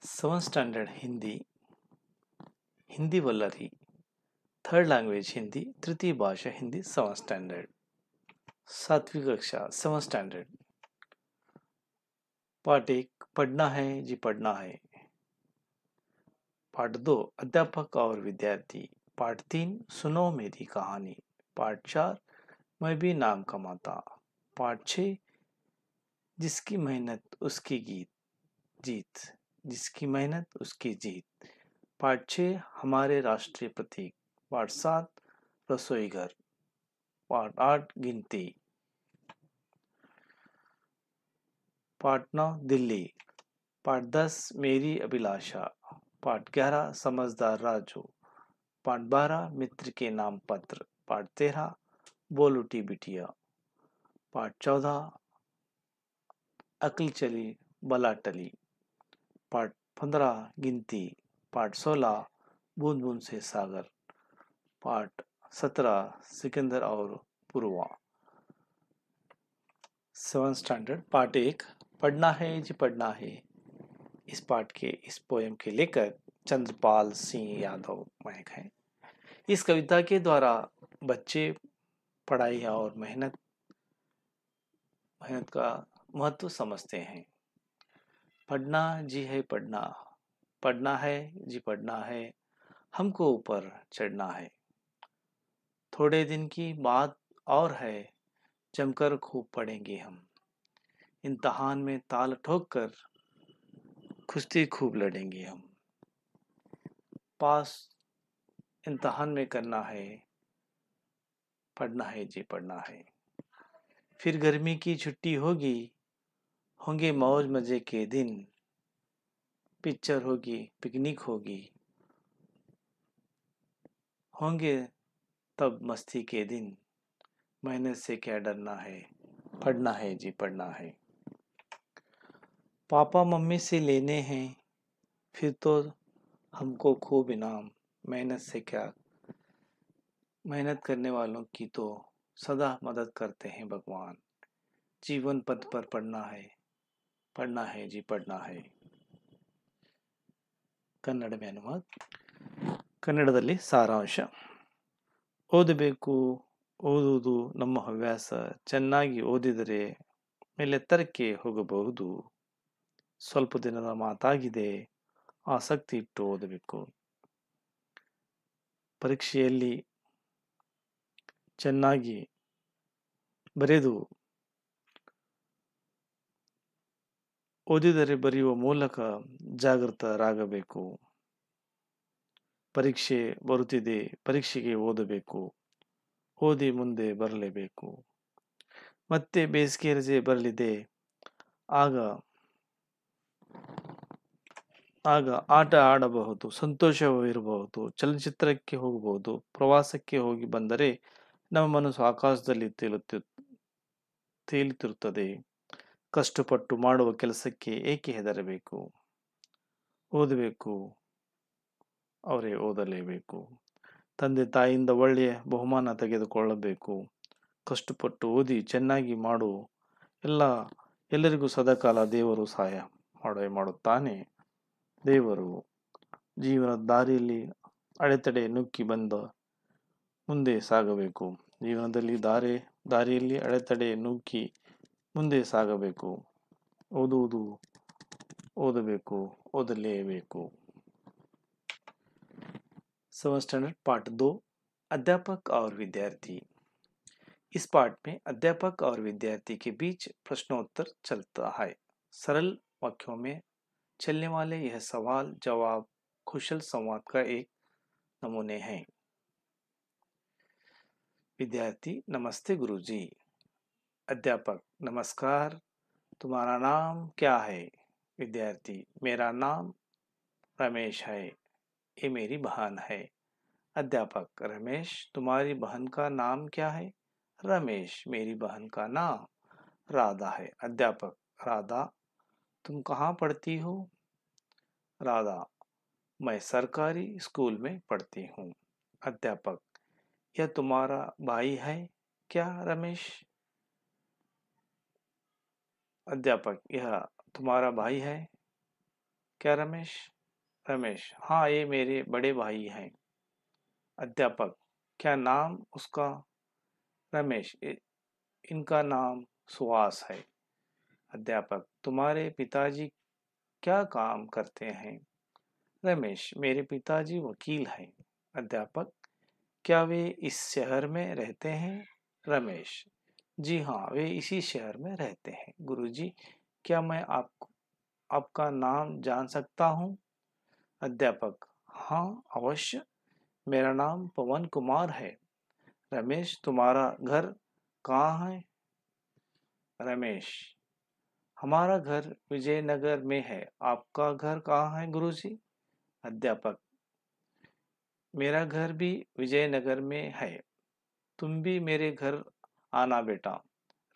7th standard Hindi Hindi Vallari third language Hindi तृतीय भाषा Hindi 7th standard सातवीं कक्षा 7th स्टैंडर्ड पाठ एक पढ़ना है जी पढ़ना है। पाठ दो अध्यापक और विद्यार्थी। पाठ तीन सुनो मेरी कहानी। पाठ चार मैं भी नाम कमाता। पाठ छः जिसकी मेहनत उसकी जीत जिसकी मेहनत उसकी जीत। पाठ छः हमारे राष्ट्रीय प्रतीक। पाठ सात रसोई घर। पाठ आठ गिनती। पाठ नौ दिल्ली। पाठ 10 मेरी अभिलाषा। पाठ 11 समझदार राजू। पाठ 12 मित्र के नाम पत्र। पाठ 13 बोल उठी बिटिया। पाठ 14 अक्ल चली बला टली। पाठ 15 गिनती। पाठ 16 बूंद बूंद से सागर। पाठ 17 सिकंदर और पूर्वा। 7th स्टैंडर्ड पार्ट एक पढ़ना है जी पढ़ना है। इस पाठ के इस पोयम के लेखक चंद्रपाल सिंह यादव महक हैं। इस कविता के द्वारा बच्चे पढ़ाई और मेहनत का महत्व समझते हैं। पढ़ना जी है पढ़ना, पढ़ना है जी पढ़ना है, हमको ऊपर चढ़ना है। थोड़े दिन की बात और है, जमकर खूब पढ़ेंगे हम। इम्तहान में ताल ठोक कर कुश्ती खूब लड़ेंगे हम। पास इम्तहान में करना है, पढ़ना है जी पढ़ना है। फिर गर्मी की छुट्टी होगी, होंगे मौज मजे के दिन। पिक्चर होगी, पिकनिक होगी, होंगे तब मस्ती के दिन। मेहनत से क्या डरना है, पढ़ना है जी पढ़ना है। पापा मम्मी से लेने हैं फिर तो हमको खूब इनाम। मेहनत से क्या, मेहनत करने वालों की तो सदा मदद करते हैं भगवान। जीवन पथ पर पढ़ना है जी पढ़ना है। ಕನ್ನಡ ಅನುವಾದ ಕನ್ನಡದಲ್ಲಿ ಸಾರಾಂಶ ಓದಬೇಕು, ಓದುವುದು ನಮ್ಮ ಹವ್ಯಾಸ. ಚೆನ್ನಾಗಿ ಓದಿದರೆ ಮೇಲೆತ್ತರಕ್ಕೆ ಹೋಗಬಹುದು. ಸ್ವಲ್ಪ ದಿನದ ಮಾತಾಗಿದೆ, ಆಸಕ್ತಿ ಇಟ್ಟು ಓದಬೇಕು. ಪರೀಕ್ಷೆಯಲ್ಲಿ ಚೆನ್ನಾಗಿ ಬರೆದು ಓದಿದರೆ ಬರೆಯುವ ಮೂಲಕ ಜಾಗೃತರಾಗಬೇಕು. ಪರೀಕ್ಷೆ ಬರುತ್ತಿದೆ, ಪರೀಕ್ಷೆಗೆ ಓದಬೇಕು, ಓದಿ ಮುಂದೆ ಬರಲೇಬೇಕು. ಮತ್ತೆ ಬೇಸಿಗೆ ರಜೆ ಬರಲಿದೆ, ಆಗ ಆಟ ಆಡಬಹುದು, ಸಂತೋಷವಿರಬಹುದು, ಚಲನಚಿತ್ರಕ್ಕೆ ಹೋಗಬಹುದು. ಪ್ರವಾಸಕ್ಕೆ ಹೋಗಿ ಬಂದರೆ ನಮ್ಮ ಮನಸ್ಸು ಆಕಾಶದಲ್ಲಿ ತೇಲುತ್ತಿರುತ್ತದೆ. ಕಷ್ಟಪಟ್ಟು ಮಾಡುವ ಕೆಲಸಕ್ಕೆ ಏಕೆ ಹೆದರಬೇಕು? ಓದಬೇಕು, ಅವರೇ ಓದಲೇಬೇಕು. ತಂದೆ ತಾಯಿಯಿಂದ ಒಳ್ಳೆಯ ಬಹುಮಾನ ತೆಗೆದುಕೊಳ್ಳಬೇಕು. ಕಷ್ಟಪಟ್ಟು ಓದಿ ಚೆನ್ನಾಗಿ ಮಾಡು. ಎಲ್ಲರಿಗೂ ಸದಾಕಾಲ ದೇವರು ಸಹಾಯ ಮಾಡುತ್ತಾನೆ. ದೇವರು ಜೀವನದ ದಾರಿಯಲ್ಲಿ ಅಡೆತಡೆ ನುಗ್ಗಿ ಬಂದ ಮುಂದೆ ಸಾಗಬೇಕು. ಜೀವನದಲ್ಲಿ ದಾರಿಯಲ್ಲಿ ಅಡೆತಡೆ ನುಗ್ಗಿ ಮುಂದೆ ಸಾಗಬೇಕು. ಓದಬೇಕು, ಓದಲೇಬೇಕು. 7th स्टैंडर्ड पार्ट 2 अध्यापक और विद्यार्थी। इस पाठ में अध्यापक और विद्यार्थी के बीच प्रश्नोत्तर चलता है। सरल वाक्यों में चलने वाले यह सवाल जवाब कुशल संवाद का एक नमूने हैं। विद्यार्थी नमस्ते गुरुजी। अध्यापक नमस्कार, तुम्हारा नाम क्या है? विद्यार्थी मेरा नाम रमेश है, ये मेरी बहन है। अध्यापक रमेश तुम्हारी बहन का नाम क्या है? रमेश मेरी बहन का नाम राधा है। अध्यापक राधा तुम कहाँ पढ़ती हो? राधा मैं सरकारी स्कूल में पढ़ती हूँ। अध्यापक यह तुम्हारा भाई है क्या रमेश? अध्यापक यह तुम्हारा भाई है? क्या रमेश? रमेश, हाँ ये मेरे बड़े भाई हैं। अध्यापक, क्या नाम उसका? रमेश, इनका नाम सुहास है। अध्यापक, तुम्हारे पिताजी क्या काम करते हैं? रमेश, मेरे पिताजी वकील हैं। अध्यापक, क्या वे इस शहर में रहते हैं? रमेश, जी हाँ, वे इसी शहर में रहते हैं। गुरुजी, क्या मैं आपका नाम जान सकता हूँ? अध्यापक, हाँ अवश्य, मेरा नाम पवन कुमार है। रमेश, तुम्हारा घर कहाँ है? रमेश, हमारा घर विजयनगर में है। आपका घर कहाँ है गुरुजी? अध्यापक, मेरा घर भी विजयनगर में है। तुम भी मेरे घर आना बेटा।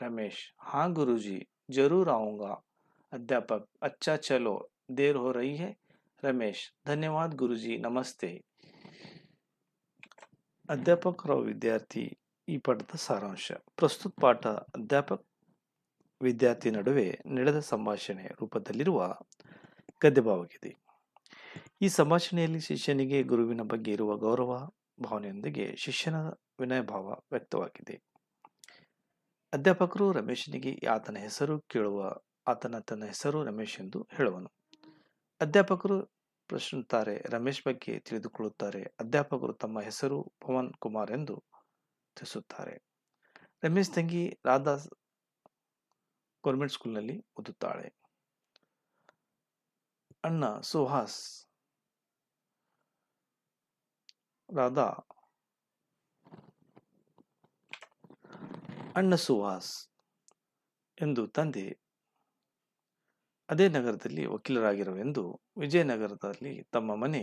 रमेश, हाँ गुरुजी, जरूर आऊंगा। अध्यापक, अच्छा चलो, देर हो रही है। रमेश, धन्यवाद गुरुजी, नमस्ते। ಅಧ್ಯಾಪಕರು ವಿದ್ಯಾರ್ಥಿ ಈ ಪಾಠದ ಸಾರಾಂಶ. ಪ್ರಸ್ತುತ ಪಾಠ ಅಧ್ಯಾಪಕ ವಿದ್ಯಾರ್ಥಿ ನಡುವೆ ನಡೆದ ಸಂಭಾಷಣೆ ರೂಪದಲ್ಲಿರುವ ಗದ್ಯಭಾವವಾಗಿದೆ. ಈ ಸಂಭಾಷಣೆಯಲ್ಲಿ ಶಿಷ್ಯನಿಗೆ ಗುರುವಿನ ಬಗ್ಗೆ ಇರುವ ಗೌರವ ಭಾವನೆಯೊಂದಿಗೆ ಶಿಷ್ಯನ ವಿನಯ ಭಾವ ವ್ಯಕ್ತವಾಗಿದೆ. ಅಧ್ಯಾಪಕರು ರಮೇಶನಿಗೆ ಆತನ ಹೆಸರು ಕೇಳುವ ತನ್ನ ಹೆಸರು ರಮೇಶ್ ಎಂದು ಹೇಳುವನು. ಅಧ್ಯಾಪಕರು ಪ್ರಶ್ನಿಸುತ್ತಾರೆ, ರಮೇಶ್ ಬಗ್ಗೆ ತಿಳಿದುಕೊಳ್ಳುತ್ತಾರೆ. ಅಧ್ಯಾಪಕರು ತಮ್ಮ ಹೆಸರು ಪವನ್ ಕುಮಾರ್ ಎಂದು ತಿಳಿಸುತ್ತಾರೆ. ರಮೇಶ್ ತಂಗಿ ರಾಧಾ ಗೌರ್ಮೆಂಟ್ ಸ್ಕೂಲ್ನಲ್ಲಿ ಓದುತ್ತಾಳೆ. ಅಣ್ಣ ಸುಹಾಸ್ ರಾಧಾ ಅಣ್ಣ ಸುಹಾಸ್ ಎಂದು ತಂದೆ ಅದೇ ನಗರದಲ್ಲಿ ವಕೀಲರಾಗಿರುವೆಂದು ವಿಜಯನಗರದಲ್ಲಿ ತಮ್ಮ ಮನೆ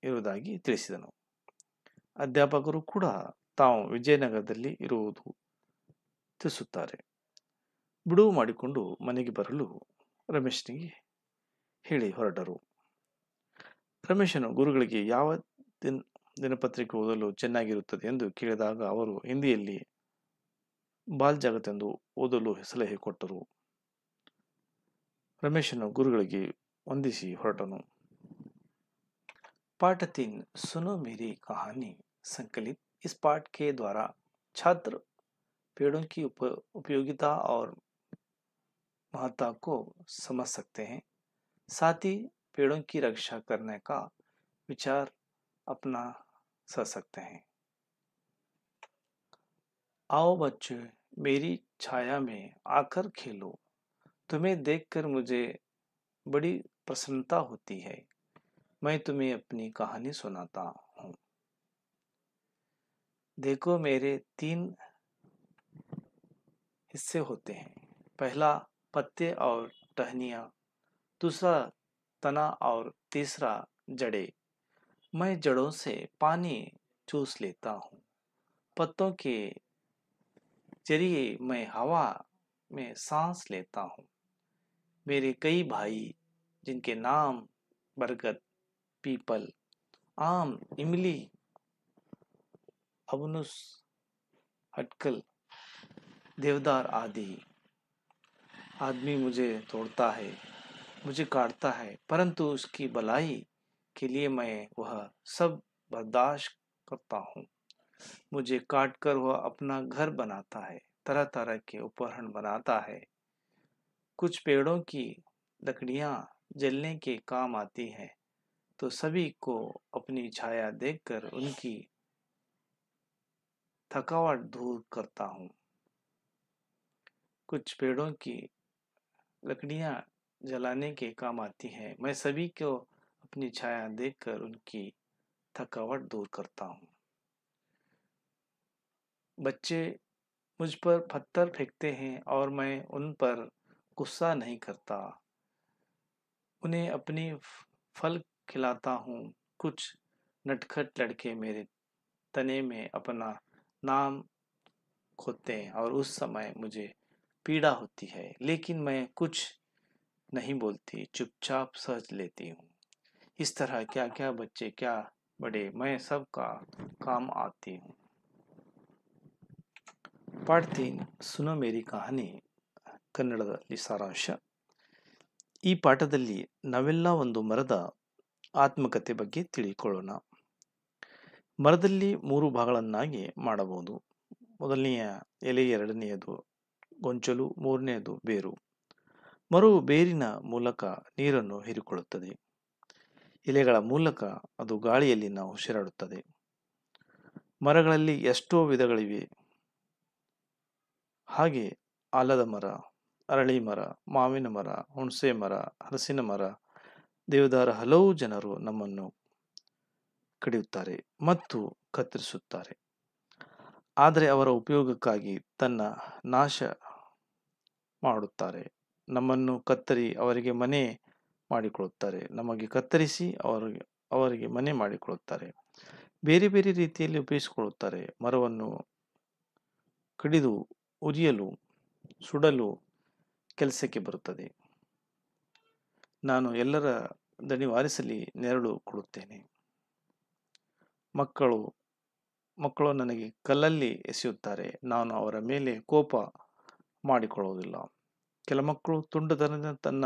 ಇರುವುದಾಗಿ ತಿಳಿಸಿದನು. ಅಧ್ಯಾಪಕರು ಕೂಡ ತಾವು ವಿಜಯನಗರದಲ್ಲಿ ಇರುವುದು ತಿಳಿಸುತ್ತಾರೆ. ಬಿಡುವು ಮಾಡಿಕೊಂಡು ಮನೆಗೆ ಬರಲು ರಮೇಶನಿಗೆ ಹೇಳಿ ಹೊರಟರು. ರಮೇಶನು ಗುರುಗಳಿಗೆ ಯಾವ ದಿನಪತ್ರಿಕೆ ಓದಲು ಚೆನ್ನಾಗಿರುತ್ತದೆ ಎಂದು ಕೇಳಿದಾಗ ಅವರು ಹಿಂದಿಯಲ್ಲಿ ಬಾಲ್ ಜಗತ್ ಎಂದು ಓದಲು ಸಲಹೆ ಕೊಟ್ಟರು. ರಮೇಶನು ಗುರುಗಳಿಗೆ ವಂದಿಸಿ ಹೊರಟನು. पाठ 3, सुनो मेरी कहानी संकलित। इस पाठ के द्वारा छात्र पेड़ों की उपयोगिता और महत्ता को समझ सकते हैं, साथ ही पेड़ों की रक्षा करने का विचार अपना सकते हैं। आओ बच्चों, मेरी छाया में आकर खेलो। तुम्हें देखकर मुझे बड़ी प्रसन्नता होती है। मैं तुम्हें अपनी कहानी सुनाता हूँ। देखो, मेरे 3 हिस्से होते हैं। पहला पत्ते और टहनियाँ, दूसरा तना और तीसरा जड़ें। मैं जड़ों से पानी चूस लेता हूँ। पत्तों के जरिए मैं हवा में सांस लेता हूँ। मेरे कई भाई, जिनके नाम बरगद, पीपल, आम, इमली, अबनुस, हटकल, देवदार आदि। आदमी मुझे तोड़ता है, मुझे काटता है, परंतु उसकी भलाई के लिए मैं वह सब बर्दाश्त करता हूँ। मुझे काट कर वह अपना घर बनाता है, तरह तरह के उपकरण बनाता है। कुछ पेड़ों की लकड़ियाँ जलने के काम आती हैं, तो सभी को अपनी छाया देखकर उनकी थकावट दूर करता हूँ। कुछ पेड़ों की लकड़ियाँ जलाने के काम आती हैं, मैं सभी को अपनी छाया देखकर उनकी थकावट दूर करता हूँ। बच्चे मुझ पर पत्थर फेंकते हैं और मैं उन पर गुस्सा नहीं करता। उन्हें अपनी फल खिलाता हूँ। कुछ नटखट लड़के मेरे तने में अपना नाम खोदते हैं और उस समय मुझे पीड़ा होती है, लेकिन मैं कुछ नहीं बोलती, चुपचाप सह लेती हूँ। इस तरह क्या क्या बच्चे, क्या बड़े, मैं सबका काम आती हूँ। ಪಾಠ 3, ಸುನೋ ಮೇರಿ ಕಹಾನಿ ಕನ್ನಡದಲ್ಲಿ ಸಾರಾಂಶ. ಈ ಪಾಠದಲ್ಲಿ ನಾವೆಲ್ಲ ಒಂದು ಮರದ ಆತ್ಮಕಥೆ ಬಗ್ಗೆ ತಿಳಿದುಕೊಳ್ಳೋಣ. ಮರದಲ್ಲಿ 3 ಭಾಗಗಳನ್ನಾಗಿ ಮಾಡಬಹುದು. ಮೊದಲನೆಯ ಎಲೆ, ಎರಡನೆಯದು ಗೊಂಚಲು, ಮೂರನೆಯದು ಬೇರು. ಮರವು ಬೇರಿನ ಮೂಲಕ ನೀರನ್ನು ಹೀರಿಕೊಳ್ಳುತ್ತದೆ. ಎಲೆಗಳ ಮೂಲಕ ಅದು ಗಾಳಿಯಲ್ಲಿ ಉಸಿರಾಡುತ್ತದೆ. ಮರಗಳಲ್ಲಿ ಎಷ್ಟೋ ವಿಧಗಳಿವೆ. ಹಾಗೆ ಆಲದ ಮರ, ಅರಳಿ ಮರ, ಮಾವಿನ ಮರ, ಹುಣಸೆ ಮರ, ಹಲಸಿನ ಮರ, ದೇವದಾರ ಹಲವು ಜನರು ನಮ್ಮನ್ನು ಕಡಿಯುತ್ತಾರೆ ಮತ್ತು ಕತ್ತರಿಸುತ್ತಾರೆ. ಆದರೆ ಅವರ ಉಪಯೋಗಕ್ಕಾಗಿ ತನ್ನ ನಾಶ ಮಾಡುತ್ತಾರೆ. ನಮ್ಮನ್ನು ಕತ್ತರಿ ಅವರಿಗೆ ಮನೆ ಮಾಡಿಕೊಳ್ಳುತ್ತಾರೆ. ನಮಗೆ ಕತ್ತರಿಸಿ ಅವರಿಗೆ ಮನೆ ಮಾಡಿಕೊಳ್ಳುತ್ತಾರೆ. ಬೇರೆ ಬೇರೆ ರೀತಿಯಲ್ಲಿ ಉಪಯೋಗಿಸಿಕೊಳ್ಳುತ್ತಾರೆ. ಮರವನ್ನು ಕಡಿದು ಉರಿಯಲು, ಸುಡಲು ಕೆಲಸಕ್ಕೆ ಬರುತ್ತದೆ. ನಾನು ಎಲ್ಲರ ದಣಿವಾರಿಸಲಿ ನೆರಳು ಕೊಡುತ್ತೇನೆ. ಮಕ್ಕಳು ನನಗೆ ಕಲ್ಲಲ್ಲಿ ಎಸೆಯುತ್ತಾರೆ. ನಾನು ಅವರ ಮೇಲೆ ಕೋಪ ಮಾಡಿಕೊಳ್ಳುವುದಿಲ್ಲ. ಕೆಲ ಮಕ್ಕಳು ತುಂಡತನದಿಂದ ತನ್ನ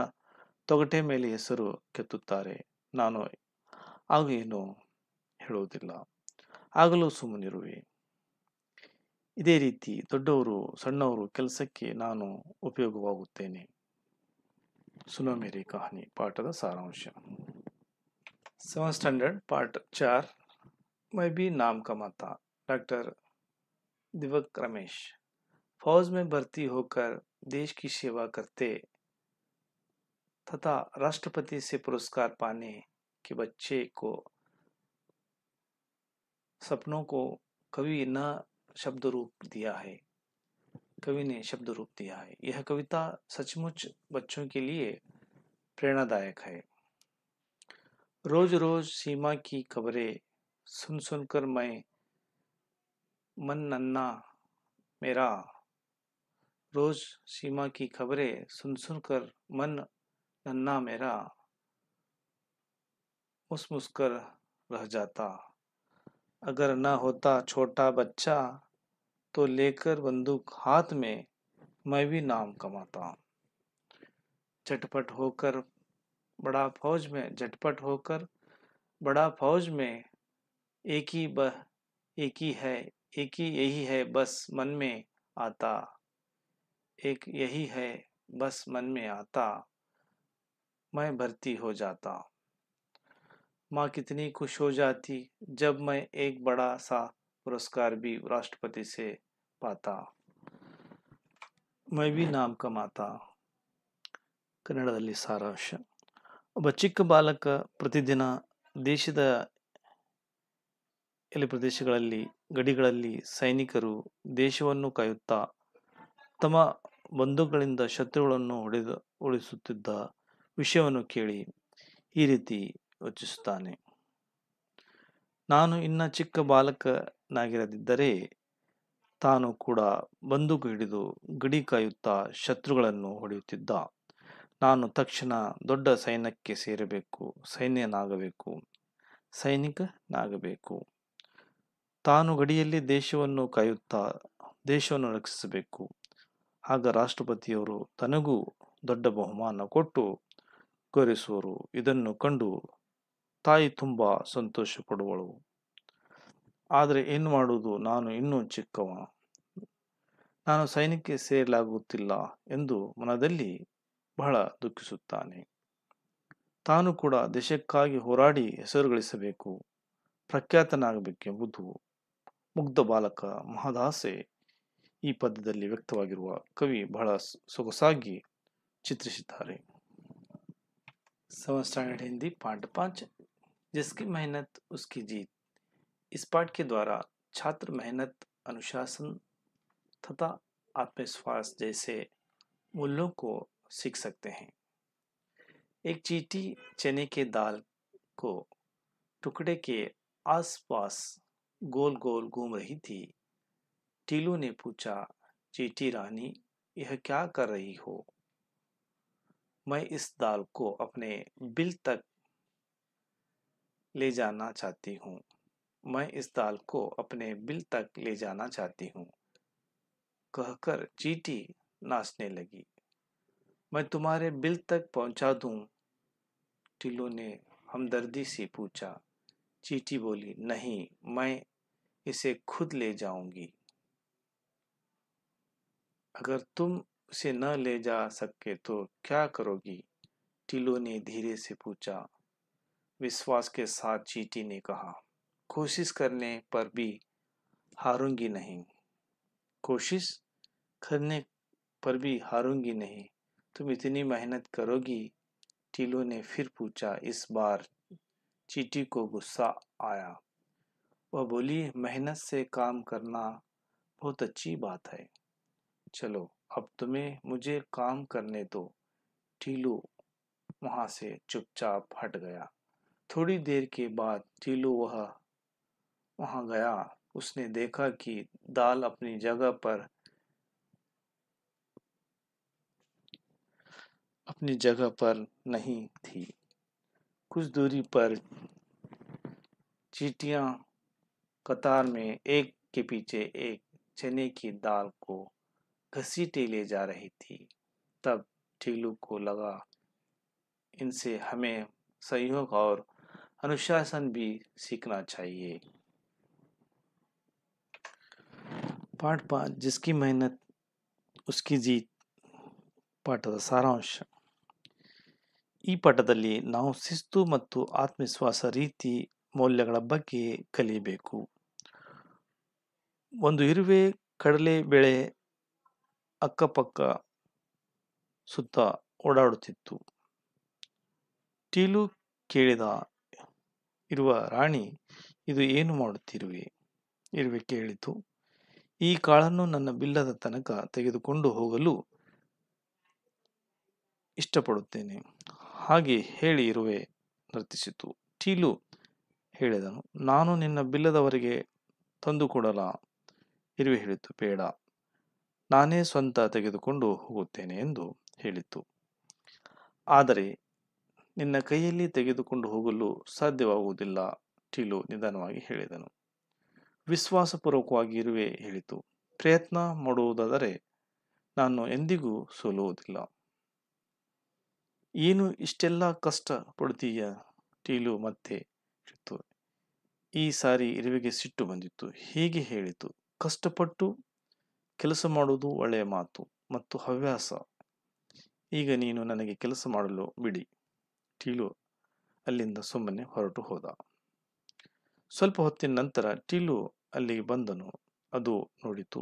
ತೊಗಟೆ ಮೇಲೆ ಹೆಸರು ಕೆತ್ತುತ್ತಾರೆ. ನಾನು ಆಗ ಏನು ಹೇಳುವುದಿಲ್ಲ, ಆಗಲೂ ಸುಮ್ಮನಿರುವೆ. ಇದೇ ರೀತಿ ದೊಡ್ಡವರು ಸಣ್ಣವರು ಕೆಲಸಕ್ಕೆ ನಾನು ಉಪಯೋಗವಾಗುತ್ತೇನೆ. सुनो मेरी कहानी ಪಾಠದ ಸಾರಾಂಶ. 7th स्टैंडर्ड पार्ट 4 मैं भी नाम कमाता। डॉक्टर दिवक रमेश फौज में भर्ती होकर देश की सेवा करते तथा राष्ट्रपति से पुरस्कार पाने के बच्चे को सपनों को कवि ने शब्द रूप दिया है। यह कविता सचमुच बच्चों के लिए प्रेरणादायक है। रोज रोज सीमा की खबरें सुन सुनकर मन नन्ना मेरा रोज सीमा की खबरें सुन सुनकर मन नन्ना मेरा मुस्मुस्कर रह जाता। अगर न होता छोटा बच्चा तो लेकर बंदूक हाथ में मैं भी नाम कमाता। झटपट होकर बड़ा फौज में एक ही यही है बस मन में आता। मैं भर्ती हो जाता। माँ कितनी खुश हो जाती जब मैं एक बड़ा सा पुरस्कार भी राष्ट्रपति से पाता। मैं भी नाम कमाता। ಕನ್ನಡದಲ್ಲಿ ಸಾರಾಂಶ. ಒಬ್ಬ ಚಿಕ್ಕ ಬಾಲಕ ಪ್ರತಿದಿನ ದೇಶದ ಎಲೆ ಪ್ರದೇಶಗಳಲ್ಲಿ, ಗಡಿಗಳಲ್ಲಿ ಸೈನಿಕರು ದೇಶವನ್ನು ಕಾಯುತ್ತಾ ತಮ್ಮ ಬಂದೂಕುಗಳಿಂದ ಶತ್ರುಗಳನ್ನು ಉಳಿಸುತ್ತಿದ್ದ ವಿಷಯವನ್ನು ಕೇಳಿ ಈ ರೀತಿ ಯೋಚಿಸುತ್ತಾನೆ. ನಾನು ಇನ್ನ ಚಿಕ್ಕ ಬಾಲಕನಾಗಿರದಿದ್ದರೆ ತಾನು ಕೂಡ ಬಂದೂಕು ಹಿಡಿದು ಗಡಿ ಕಾಯುತ್ತಾ ಶತ್ರುಗಳನ್ನು ಹೊಡೆಯುತ್ತಿದ್ದ. ನಾನು ತಕ್ಷಣ ದೊಡ್ಡ ಸೈನಿಕನಾಗಬೇಕು. ತಾನು ಗಡಿಯಲ್ಲಿ ದೇಶವನ್ನು ಕಾಯುತ್ತಾ ದೇಶವನ್ನು ರಕ್ಷಿಸಬೇಕು. ಆಗ ರಾಷ್ಟ್ರಪತಿಯವರು ತನಗೂ ದೊಡ್ಡ ಬಹುಮಾನ ಕೊಟ್ಟು ಗೌರವಿಸುವರು. ಇದನ್ನು ಕಂಡು ತಾಯಿ ತುಂಬಾ ಸಂತೋಷ ಪಡುವಳು. ಆದರೆ ಏನು ಮಾಡುವುದು, ನಾನು ಇನ್ನೂ ಚಿಕ್ಕವ, ನಾನು ಸೈನ್ಯಕ್ಕೆ ಸೇರಲಾಗುತ್ತಿಲ್ಲ ಎಂದು ಮನದಲ್ಲಿ ಬಹಳ ದುಃಖಿಸುತ್ತಾನೆ. ತಾನು ಕೂಡ ದೇಶಕ್ಕಾಗಿ ಹೋರಾಡಿ ಹೆಸರು ಗಳಿಸಬೇಕು, ಪ್ರಖ್ಯಾತನಾಗಬೇಕೆಂಬುದು ಮುಗ್ಧ ಬಾಲಕ ಮಹದಾಸೆ ಈ ಪದ್ಯದಲ್ಲಿ ವ್ಯಕ್ತವಾಗಿರುವ ಕವಿ ಬಹಳ ಸೊಗಸಾಗಿ ಚಿತ್ರಿಸಿದ್ದಾರೆ. 7th स्टैंडर्ड हिंदी पाठ 5 जिसकी मेहनत उसकी जीत। इस पाठ के द्वारा छात्र मेहनत, अनुशासन तथा आत्मविश्वास जैसे मूल्यों को सीख सकते हैं। एक चींटी चने के दाल को टुकड़े के आसपास गोल गोल घूम रही थी। टीलू ने पूछा, चींटी रानी, यह क्या कर रही हो? मैं इस दाल को अपने बिल तक ले जाना चाहती हूँ, कहकर चींटी नाचने लगी। मैं तुम्हारे बिल तक पहुंचा दूं? टीलू ने हमदर्दी से पूछा। चींटी बोली, नहीं, मैं इसे खुद ले जाऊंगी। अगर तुम उसे न ले जा सके तो क्या करोगी? टीलू ने धीरे से पूछा। विश्वास के साथ चींटी ने कहा, कोशिश करने पर भी हारूंगी नहीं। कोशिश करने पर भी हारूंगी नहीं? तुम इतनी मेहनत करोगी? टीलू ने फिर पूछा। इस बार चींटी को गुस्सा आया। वह बोली, मेहनत से काम करना बहुत अच्छी बात है। चलो, अब तुम्हें मुझे काम करने दो। टीलू वहां से चुपचाप हट गया। थोड़ी देर के बाद टीलू वहां गया। उसने देखा कि दाल अपनी जगह पर नहीं थी। कुछ दूरी पर चींटियां कतार में एक के पीछे एक चने की दाल को घसीटे ले जा रही थी। तब टीलू को लगा, इनसे हमें सहयोग और अनुशासन भी सीखना चाहिए। पाठ 5, जिसकी मेहनत उसकी जीत. ಪಾಠದ ಸಾರಾಂಶ. ಈ ಪಾಠದಲ್ಲಿ ನಾವು ಶಿಸ್ತು ಮತ್ತು ಆತ್ಮವಿಶ್ವಾಸ ರೀತಿ ಮೌಲ್ಯಗಳ ಬಗ್ಗೆ ಕಲಿಯಬೇಕು. ಒಂದು ಇರುವೆ ಕಡಲೆ ಬೆಳೆ ಅಕ್ಕಪಕ್ಕ ಸುತ್ತ ಓಡಾಡುತ್ತಿತ್ತು. ಟೀಲು ಕೇಳಿದ, ಇರುವ ರಾಣಿ, ಇದು ಏನು ಮಾಡುತ್ತಿರುವೆ? ಇರುವೆ ಕೇಳಿತು, ಈ ಕಾಳನ್ನು ನನ್ನ ಬಿಲ್ಲದ ತನಕ ತೆಗೆದುಕೊಂಡು ಹೋಗಲು ಇಷ್ಟಪಡುತ್ತೇನೆ. ಹಾಗೆ ಹೇಳಿ ಇರುವೆ ನರ್ತಿಸಿತು. ಟೀಲು ಹೇಳಿದನು, ನಾನು ನಿನ್ನ ಬಿಲ್ಲದವರೆಗೆ ತಂದುಕೊಡಲಾ? ಇರುವೆ ಹೇಳಿತು, ಬೇಡ, ನಾನೇ ಸ್ವಂತ ತೆಗೆದುಕೊಂಡು ಹೋಗುತ್ತೇನೆ ಎಂದು ಹೇಳಿತು. ಆದರೆ ನಿನ್ನ ಕೈಯಲ್ಲಿ ತೆಗೆದುಕೊಂಡು ಹೋಗಲು ಸಾಧ್ಯವಾಗುವುದಿಲ್ಲ, ಟೀಲು ನಿಧಾನವಾಗಿ ಹೇಳಿದನು. ವಿಶ್ವಾಸಪೂರ್ವಕವಾಗಿ ಇರುವೆ ಹೇಳಿತು, ಪ್ರಯತ್ನ ಮಾಡುವುದಾದರೆ ನಾನು ಎಂದಿಗೂ ಸೋಲುವುದಿಲ್ಲ. ಏನು ಇಷ್ಟೆಲ್ಲ ಕಷ್ಟ ಪಡುತ್ತೀಯ? ಟೀಲು ಮತ್ತೆ ಹೇಳಿತು. ಈ ಸಾರಿ ಇರುವೆಗೆ ಸಿಟ್ಟು ಬಂದಿತ್ತು. ಹೀಗೆ ಹೇಳಿತು, ಕಷ್ಟಪಟ್ಟು ಕೆಲಸ ಮಾಡುವುದು ಒಳ್ಳೆಯ ಮಾತು ಮತ್ತು ಹವ್ಯಾಸ. ಈಗ ನೀನು ನನಗೆ ಕೆಲಸ ಮಾಡಲು ಬಿಡಿ. ಟೀಲು ಅಲ್ಲಿಂದ ಸುಮ್ಮನೆ ಹೊರಟು ಹೋದ. ಸ್ವಲ್ಪ ಹೊತ್ತಿನ ನಂತರ ಟೀಲು ಅಲ್ಲಿಗೆ ಬಂದನು. ಅದು ನೋಡಿತು,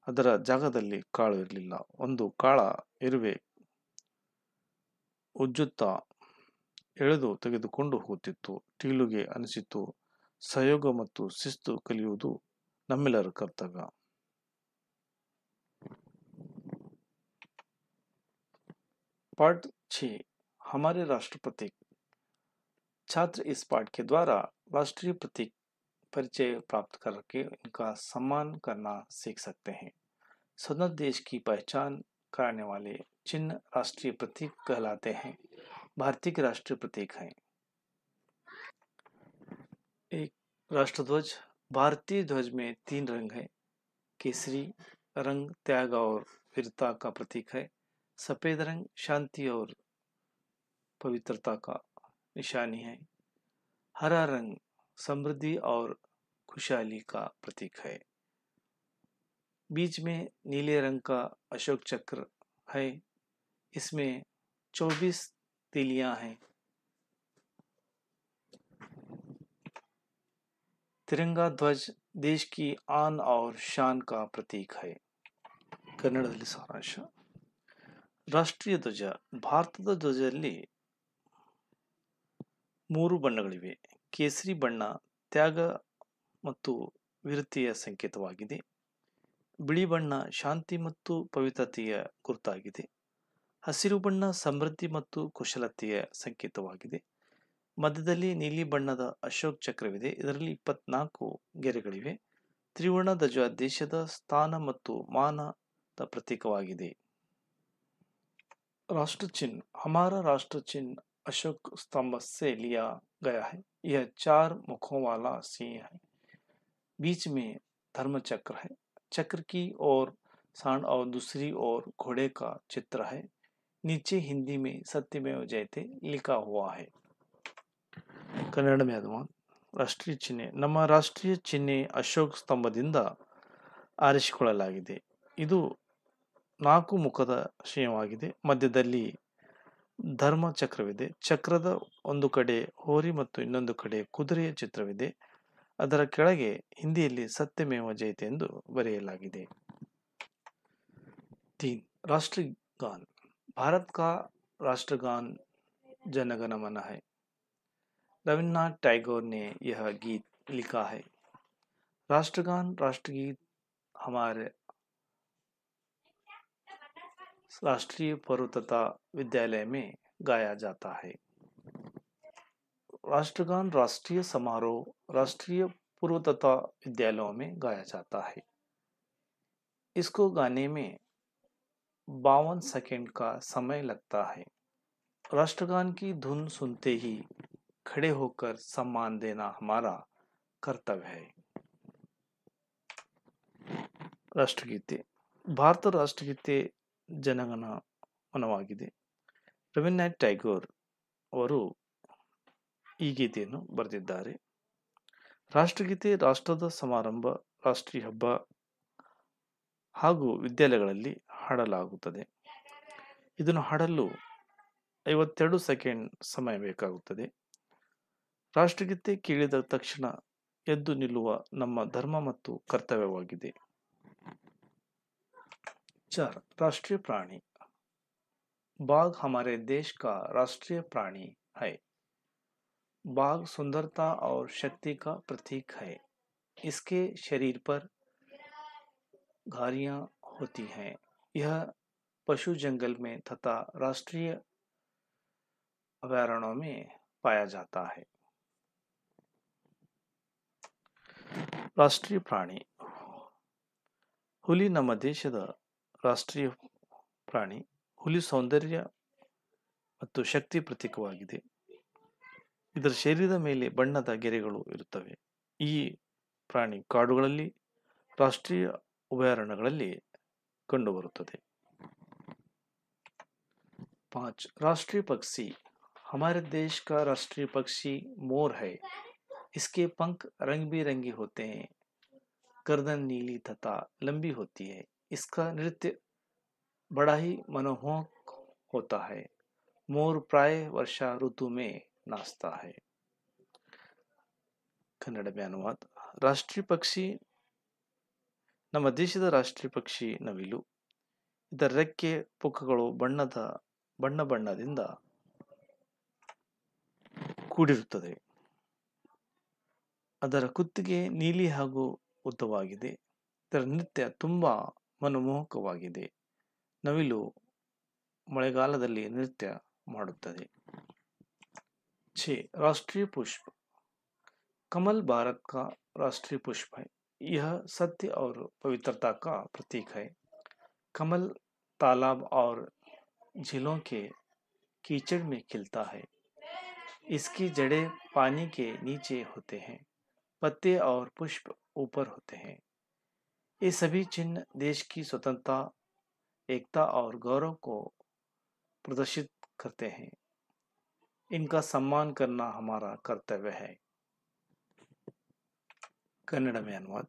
ಅದರ ಜಾಗದಲ್ಲಿ ಕಾಳು ಇರಲಿಲ್ಲ. ಒಂದು ಕಾಳ ಇರುವೆ ಉಜ್ಜುತ್ತಾ ಎಳೆದು ತೆಗೆದುಕೊಂಡು ಹೋಗುತ್ತಿತ್ತು. ಟೀಲುಗೆ ಅನಿಸಿತು, ಸಹಯೋಗ ಮತ್ತು ಶಿಸ್ತು ಕಲಿಯುವುದು ನಮ್ಮೆಲ್ಲರ ಕರ್ತವ್ಯ. पाठ 6, हमारे राष्ट्र प्रतीक. छात्र इस पाठ के द्वारा राष्ट्रीय प्रतीक परिचय प्राप्त करके इनका सम्मान करना सीख सकते हैं. स्वतंत्र देश की पहचान कराने वाले चिन्ह राष्ट्रीय प्रतीक कहलाते हैं. भारतीय के राष्ट्रीय प्रतीक हैं. एक, राष्ट्रध्वज. भारतीय ध्वज में 3 रंग हैं. केसरी रंग त्याग और वीरता का प्रतीक है. सफेद रंग शांति और पवित्रता का निशानी है. हरा रंग समृद्धि और खुशहाली का प्रतीक है. बीच में नीले रंग का अशोक चक्र है. इसमें 24 तीलियां हैं. तिरंगा ध्वज देश की आन और शान का प्रतीक है. ಕನ್ನಡದಲ್ಲಿ ಸಾರಾಂಶ. ರಾಷ್ಟ್ರೀಯ ಧ್ವಜ. ಭಾರತದ ಧ್ವಜದಲ್ಲಿ 3 ಬಣ್ಣಗಳಿವೆ. ಕೇಸರಿ ಬಣ್ಣ ತ್ಯಾಗ ಮತ್ತು ವೀರತೆಯ ಸಂಕೇತವಾಗಿದೆ. ಬಿಳಿ ಬಣ್ಣ ಶಾಂತಿ ಮತ್ತು ಪವಿತ್ರತೆಯ ಗುರುತಾಗಿದೆ. ಹಸಿರು ಬಣ್ಣ ಸಮೃದ್ಧಿ ಮತ್ತು ಕುಶಲತೆಯ ಸಂಕೇತವಾಗಿದೆ. ಮಧ್ಯದಲ್ಲಿ ನೀಲಿ ಬಣ್ಣದ ಅಶೋಕ್ ಚಕ್ರವಿದೆ. ಇದರಲ್ಲಿ 24 ಗೆರೆಗಳಿವೆ. ತ್ರಿವರ್ಣ ಧ್ವಜ ದೇಶದ ಸ್ಥಾನ ಮತ್ತು ಮಾನದ ಪ್ರತೀಕವಾಗಿದೆ. राष्ट्र चिन्ह. हमारा राष्ट्र चिन्ह अशोक स्तंभ से लिया गया है. यह 4 मुखों वाला सिंह है. बीच में धर्म चक्र है. चक्र की ओर सांड और दूसरी ओर घोड़े का चित्र है. नीचे हिंदी में सत्यमेव जयते लिखा हुआ है. ಕನ್ನಡ ಮೇಧಮ ರಾಷ್ಟ್ರೀಯ ಚಿಹ್ನೆ ನಮ್ಮ ರಾಷ್ಟ್ರೀಯ ಚಿಹ್ನೆ ಅಶೋಕ ಸ್ತಂಭದಿಂದ ಆರಿಸಿಕೊಳ್ಳಲಾಗಿದೆ. ಇದು 4 ಮುಖದ ಶ್ರೇಯವಾಗಿದೆ. ಮಧ್ಯದಲ್ಲಿ ಧರ್ಮ ಚಕ್ರವಿದೆ. ಚಕ್ರದ ಒಂದು ಕಡೆ ಹೋರಿ ಮತ್ತು ಇನ್ನೊಂದು ಕಡೆ ಕುದುರೆಯ ಚಿತ್ರವಿದೆ. ಅದರ ಕೆಳಗೆ ಹಿಂದಿಯಲ್ಲಿ ಸತ್ಯಮೇವ ಜಯತೆ ಎಂದು ಬರೆಯಲಾಗಿದೆ. 3. राष्ट्रगान. भारत का राष्ट्रगान जनगण मन है. रविन्द्रनाथ टैगोर ने यह गीत लिखा है. राष्ट्रगान राष्ट्रगीत हमारे राष्ट्रीय पर्व तथा विद्यालय में गाया जाता है. राष्ट्रगान राष्ट्रीय समारोह राष्ट्रीय पूर्व तथा विद्यालयों में गाया जाता है. इसको गाने में 52 सेकंड का समय लगता है. राष्ट्रगान की धुन सुनते ही खड़े होकर सम्मान देना हमारा कर्तव्य है. ರಾಷ್ಟ್ರಗೀತೆ. ಭಾರತ ರಾಷ್ಟ್ರಗೀತೆ ಜನಗಣ ಮನವಾಗಿದೆ. ರವೀಂದ್ರನಾಥ್ ಟ್ಯಾಗೋರ್ ಅವರು ಈ ಗೀತೆಯನ್ನು ಬರೆದಿದ್ದಾರೆ. ರಾಷ್ಟ್ರಗೀತೆ ರಾಷ್ಟ್ರದ ಸಮಾರಂಭ, ರಾಷ್ಟ್ರೀಯ ಹಬ್ಬ ಹಾಗೂ ವಿದ್ಯಾಲಯಗಳಲ್ಲಿ ಹಾಡಲಾಗುತ್ತದೆ. ಇದನ್ನು ಹಾಡಲು 52 ಸೆಕೆಂಡ್ ಸಮಯ ಬೇಕಾಗುತ್ತದೆ. ರಾಷ್ಟ್ರಗೀತೆ ಕೇಳಿದ ತಕ್ಷಣ ಎದ್ದು ನಿಲ್ಲುವ ನಮ್ಮ ಧರ್ಮ ಮತ್ತು ಕರ್ತವ್ಯವಾಗಿದೆ. 4. राष्ट्रीय प्राणी. बाघ हमारे देश का राष्ट्रीय प्राणी है. बाघ सुंदरता और शक्ति का प्रतीक है. इसके शरीर पर घारियां होती हैं. यह पशु जंगल में तथा राष्ट्रीय अभयारण्यों में पाया जाता है. ರಾಷ್ಟ್ರೀಯ ಪ್ರಾಣಿ. ಹುಲಿ ನಮ್ಮ ದೇಶದ ರಾಷ್ಟ್ರೀಯ ಪ್ರಾಣಿ. ಹುಲಿ ಸೌಂದರ್ಯ ಮತ್ತು ಶಕ್ತಿ ಪ್ರತೀಕವಾಗಿದೆ. ಇದರ ಶರೀರದ ಮೇಲೆ ಬಣ್ಣದ ಗೆರೆಗಳು ಇರುತ್ತವೆ. ಈ ಪ್ರಾಣಿ ಕಾಡುಗಳಲ್ಲಿ, ರಾಷ್ಟ್ರೀಯ ಅಭಯಾರಣ್ಯಗಳಲ್ಲಿ ಕಂಡುಬರುತ್ತದೆ. 5. राष्ट्रीय पक्षी. हमारे देश का राष्ट्रीय पक्षी मोर है. इसके पंख रंग बिरंगे होते हैं. गर्दन नीली तथा लंबी होती है. इसका नृत्य बड़ा ही मनमोहक होता है. मोर प्राय वर्षा ऋतु में नाचता है. ಕನ್ನಡ ಅನುವಾದ. ರಾಷ್ಟ್ರೀಯ ಪಕ್ಷಿ ನಮ್ಮ ದೇಶದ ರಾಷ್ಟ್ರೀಯ ಪಕ್ಷಿ ನವಿಲು. ಇದರ ರೆಕ್ಕೆ ಪುಕ್ಕಗಳು ಬಣ್ಣದಿಂದ ಕೂಡಿರುತ್ತದೆ. ಅದರ ಕುತ್ತಿಗೆ ನೀಲಿ ಹಾಗೂ ಉದ್ದವಾಗಿದೆ. ಇದರ ನೃತ್ಯ ತುಂಬಾ ಮನಮೋಹಕವಾಗಿದೆ. ನವಿಲು ಮಳೆಗಾಲದಲ್ಲಿ ನೃತ್ಯ ಮಾಡುತ್ತದೆ. 6. राष्ट्रीय पुष्प. कमल भारत का राष्ट्रीय पुष्प है. यह सत्य और पवित्रता का प्रतीक है. कमल तालाब और झीलों के कीचड़ में खिलता है. इसकी जड़ें पानी के नीचे होते हैं. पत्ते और पुष्प ऊपर होते हैं. ये सभी चिन्ह देश की स्वतंत्रता, एकता और गौरव को प्रदर्शित करते हैं. इनका सम्मान करना हमारा कर्तव्य है. ಕನ್ನಡ ಅನುವಾದ.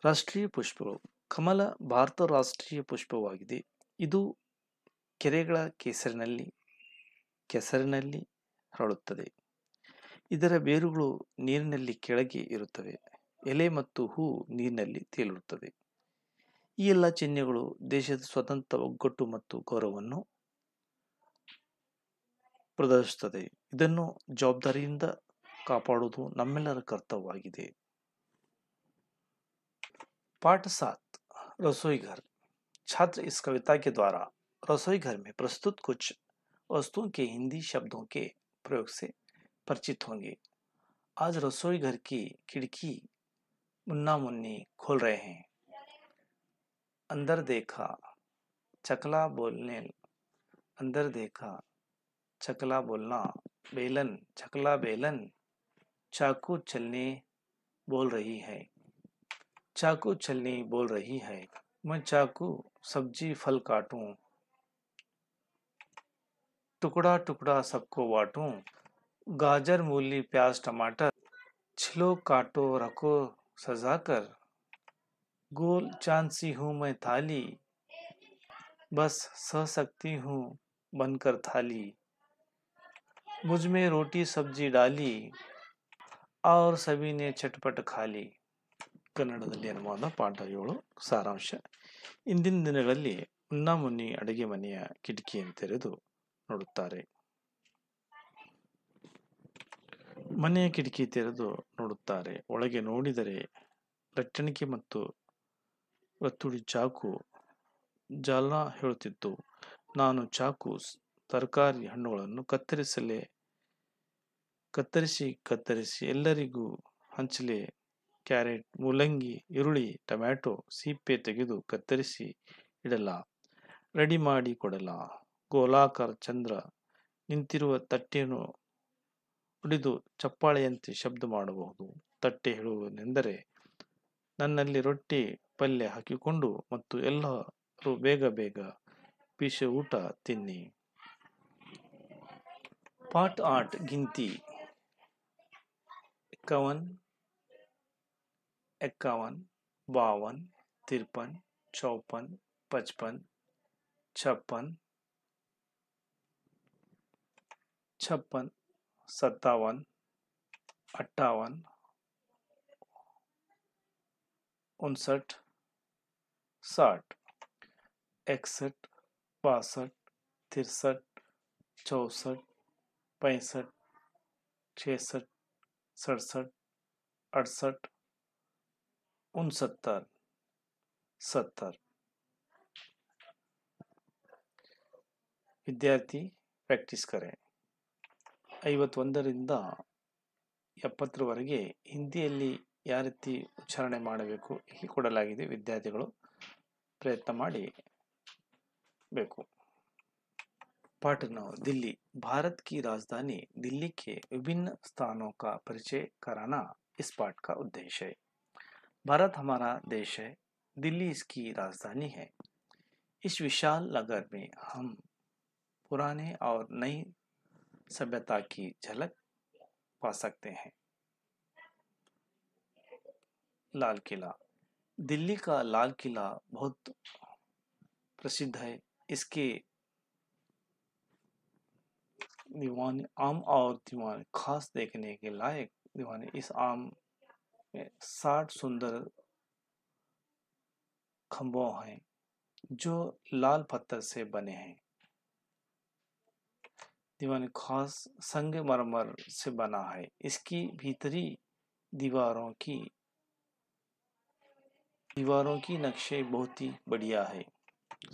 ರಾಷ್ಟ್ರೀಯ ಪುಷ್ಪಗಳು. ಕಮಲ ಭಾರತ ರಾಷ್ಟ್ರೀಯ ಪುಷ್ಪವಾಗಿದೆ. ಇದು ಕೆರೆಗಳ ಕೆಸರಿನಲ್ಲಿ ಹರಡುತ್ತದೆ. ಇದರ ಬೇರುಗಳು ನೀರಿನಲ್ಲಿ ಕೆಳಗೆ ಇರುತ್ತವೆ. ಎಲೆ ಮತ್ತು ಹೂ ನೀರಿನಲ್ಲಿ ತೇಲುತ್ತದೆ. ಈ ಎಲ್ಲ ಚಿಹ್ನೆಗಳು ದೇಶದ ಸ್ವತಂತ್ರ ಒಗ್ಗಟ್ಟು ಮತ್ತು ಗೌರವವನ್ನು ಪ್ರದರ್ಶಿಸುತ್ತದೆ. ಇದನ್ನು ಜವಾಬ್ದಾರಿಯಿಂದ ಕಾಪಾಡುವುದು ನಮ್ಮೆಲ್ಲರ ಕರ್ತವ್ಯವಾಗಿದೆ. पाठ 7. रसोई घर. छात्र इस कविता के द्वारा रसोई घर में प्रस्तुत कुछ वस्तुओं के हिंदी शब्दों के प्रयोग से परिचित होंगे. आज रसोई घर की खिड़की मुन्ना मुन्नी खोल रहे हैं. अंदर देखा चकला बोलने अंदर देखा चकला बोलना बेलन चकला बेलन चाकू चलने बोल रही है. चाकू चलनी बोल रही है. मैं चाकू सब्जी फल काटूं. टुकड़ा टुकड़ा सबको बांटूं, गाजर मूली प्याज टमाटर, छिलो काटो रखो सजाकर, गोल चांद सी हूं मैं थाली, बस सह सकती हूँ बनकर थाली, मुझ में रोटी सब्जी डाली और सभी ने चटपट खाली. ಕನ್ನಡದಲ್ಲಿ ಅನುವಾದ ಪಾಠ 7 ಸಾರಾಂಶ. ಇಂದಿನ ದಿನಗಳಲ್ಲಿ ಮುನ್ನಾಮುನ್ನಿ ಅಡುಗೆ ಮನೆಯ ಕಿಟಕಿಯನ್ನು ತೆರೆದು ನೋಡುತ್ತಾರೆ. ಮನೆಯ ಕಿಟಕಿ ತೆರೆದು ನೋಡುತ್ತಾರೆ. ಒಳಗೆ ನೋಡಿದರೆ ಲಟ್ಟಣಿಕೆ ಮತ್ತು ಒತ್ತುಡಿ ಚಾಕು ಜಾಲ ಹೇಳುತ್ತಿತ್ತು. ನಾನು ಚಾಕು ತರಕಾರಿ ಹಣ್ಣುಗಳನ್ನು ಕತ್ತರಿಸಿ ಎಲ್ಲರಿಗೂ ಹಂಚಲೆ. ಕ್ಯಾರೆಟ್, ಮೂಲಂಗಿ, ಈರುಳ್ಳಿ, ಟೊಮ್ಯಾಟೊ ಸಿಪ್ಪೆ ತೆಗೆದು ಕತ್ತರಿಸಿ ಇಡಲ, ರೆಡಿ ಮಾಡಿ ಕೊಡಲ. ಗೋಲಾಕಾರ ಚಂದ್ರ ನಿಂತಿರುವ ತಟ್ಟೆಯನ್ನು ಹೊಡೆದು ಚಪ್ಪಾಳೆಯಂತೆ ಶಬ್ದ ಮಾಡಬಹುದು. ತಟ್ಟೆ ಹೇಳುವುದೆಂದರೆ ನನ್ನಲ್ಲಿ ರೊಟ್ಟಿ ಪಲ್ಯ ಹಾಕಿಕೊಂಡು ಮತ್ತು ಎಲ್ಲರೂ ಬೇಗ ಬೇಗ ಬಿಸಿ ಊಟ ತಿನ್ನಿ. ಪಾಠ 8 गिनती 51, 51, 52, 53, 54, 55, 56, 56, 57, 58, 59, 60, 61, 62, 63, 64, 65, 66, 67, 68, 69, 70. ವಿದ್ಯಾರ್ಥಿ ಪ್ರಾಕ್ಟೀಸ್ ಕರೆ. 51ರಿಂದ 70ರವರೆಗೆ ಹಿಂದಿಯಲ್ಲಿ ಯಾವ ರೀತಿ ಉಚ್ಚಾರಣೆ ಮಾಡಬೇಕು ಇಲ್ಲಿ ಕೊಡಲಾಗಿದೆ. ವಿದ್ಯಾರ್ಥಿಗಳು ಪ್ರಯತ್ನ ಮಾಡಿ ಬೇಕು. पाठ 9 दिल्ली. भारत की राजधानी दिल्ली के विभिन्न स्थानों का परिचय कराना इस पाठ का उद्देश्य है. भारत हमारा देश है. दिल्ली इसकी राजधानी है. इस विशाल नगर में हम पुराने और नई सभ्यता की झलक पा सकते हैं. लाल किला. दिल्ली का लाल किला बहुत प्रसिद्ध है. इसके दीवाने आम और दीवाने खास देखने के लायक दीवाने. इस आम में 60 सुंदर खंभों हैं जो लाल पत्थर से बने हैं. दीवाने खास संगमरमर से बना है. इसकी भीतरी दीवारों की नक्शे बहुत ही बढ़िया है.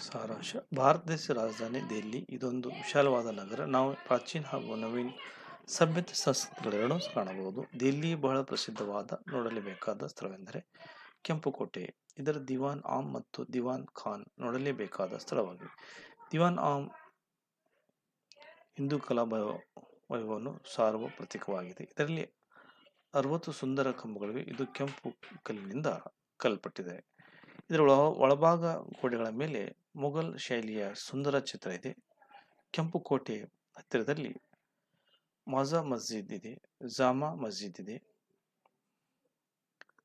ಸಾರಾಂಶ. ಭಾರತ ದೇಶದ ರಾಜಧಾನಿ ದೆಹಲಿ ಇದೊಂದು ವಿಶಾಲವಾದ ನಗರ. ನಾವು ಪ್ರಾಚೀನ ಹಾಗೂ ನವೀನ ಸಭ್ಯತೆ ಸಂಸ್ಕೃತಿಗಳೆರಡೂ ಕಾಣಬಹುದು. ದೆಹಲಿ ಬಹಳ ಪ್ರಸಿದ್ಧವಾದ ನೋಡಲೇಬೇಕಾದ ಸ್ಥಳವೆಂದರೆ ಕೆಂಪುಕೋಟೆ. ಇದರ ದಿವಾನ್ ಆಮ್ ಮತ್ತು ದಿವಾನ್ ಖಾನ್ ನೋಡಲೇಬೇಕಾದ ಸ್ಥಳವಾಗಿದೆ. ದಿವಾನ್ ಆಮ್ ಹಿಂದೂ ಕಲಾ ವೈಭವವನ್ನು ಸಾರುವ ಪ್ರತೀಕವಾಗಿದೆ. ಇದರಲ್ಲಿ 60 ಸುಂದರ ಕಂಬಗಳಿವೆ. ಇದು ಕೆಂಪು ಕಲ್ಲಿನಿಂದ ಕಲ್ಪಟ್ಟಿದೆ. ಇದರ ಒಳಭಾಗ ಗೋಡೆಗಳ ಮೇಲೆ ಮೊಘಲ್ ಶೈಲಿಯ ಸುಂದರ ಚಿತ್ರ ಇದೆ. ಕೆಂಪುಕೋಟೆ ಹತ್ತಿರದಲ್ಲಿ ಮಾಜಾ ಮಸ್ಜಿದ್ ಇದೆ, ಜಾಮಾ ಮಸ್ಜಿದ್ ಇದೆ.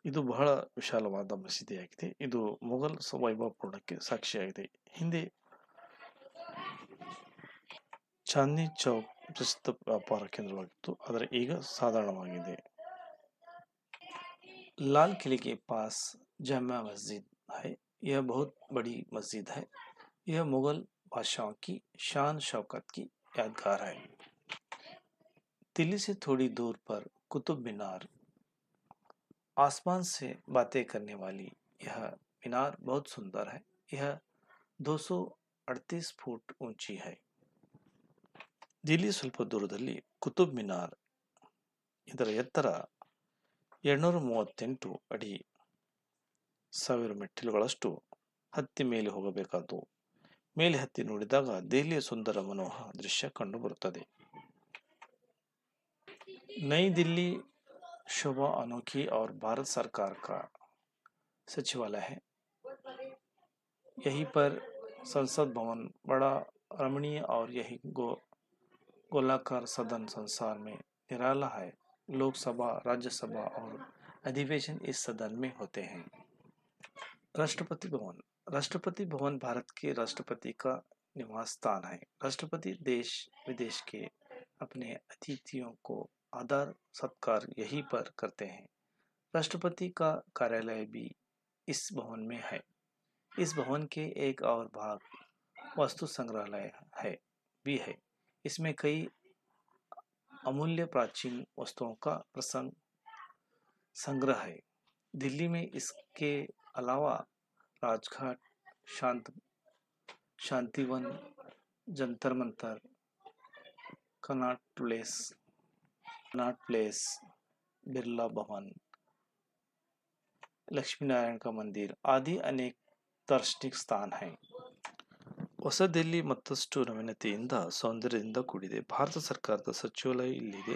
ಇದು ಬಹಳ ವಿಶಾಲವಾದ ಮಸೀದಿಯಾಗಿದೆ. ಇದು ಮೊಘಲ್ ವೈಭವಪೂರ್ಣಕ್ಕೆ ಸಾಕ್ಷಿಯಾಗಿದೆ. ಹಿಂದೆ ಚಾಂದ್ನಿ ಚೌಕ್ ಪ್ರಸಿದ್ಧ ವ್ಯಾಪಾರ ಕೇಂದ್ರವಾಗಿತ್ತು, ಆದರೆ ಈಗ ಸಾಧಾರಣವಾಗಿದೆ. लाल किले के पास जामा मस्जिद है. यह बहुत बड़ी मस्जिद है. यह मुगल बादशाहों की शान शौकत की यादगार है. दिल्ली से थोड़ी दूर पर कुतुब मीनार. आसमान से बातें करने वाली यह मीनार बहुत सुंदर है. यह 238 फुट ऊंची है. ದಿಲ್ಲಿ ಸ್ವಲ್ಪ ದೂರದಲ್ಲಿ ಕುತುಬ್ ಮಿನಾರ್. ಇದರ ಎತ್ತರ 238 ಅಡಿ. 1000 ಮೆಟ್ಟಿಲುಗಳಷ್ಟು ಹತ್ತಿ ಮೇಲೆ ಹೋಗಬೇಕಾದ್ದು. ಮೇಲೆ ಹತ್ತಿ ನೋಡಿದಾಗ ದೆಹಲಿಯ ಸುಂದರ ಮನೋಹರ ದೃಶ್ಯ ಕಂಡು ಬರುತ್ತದೆ. नई दिल्ली शोभा अनोखी और भारत सरकार का सचिवालय है. यहीं पर संसद भवन बड़ा रमणीय और यही गोलाकार सदन संसार में निराला है। लोकसभा, राज्यसभा और अधिवेशन इस सदन में होते हैं। राष्ट्रपति भवन। राष्ट्रपति भवन भारत के राष्ट्रपति का निवास स्थान है। राष्ट्रपति देश विदेश के अपने अतिथियों को आदर सत्कार यहीं पर करते हैं। राष्ट्रपति का कार्यालय भी इस भवन में है। इस भवन के एक और भाग वस्तु संग्रहालय है। इसमें कई अमूल्य प्राचीन वस्तुओं का संग्रह है। दिल्ली में इसके अलावा राजघाट, शांतिवन, जंतर मंतर, कनॉट प्लेस, बिरला भवन, लक्ष्मी नारायण का मंदिर आदि अनेक दार्शनिक स्थान हैं। ಹೊಸ ದಿಲ್ಲಿ ಮತ್ತಷ್ಟು ನವೀನತೆಯಿಂದ ಸೌಂದರ್ಯದಿಂದ ಕೂಡಿದೆ. ಭಾರತ ಸರ್ಕಾರದ ಸಚಿವಾಲಯ ಇಲ್ಲಿದೆ.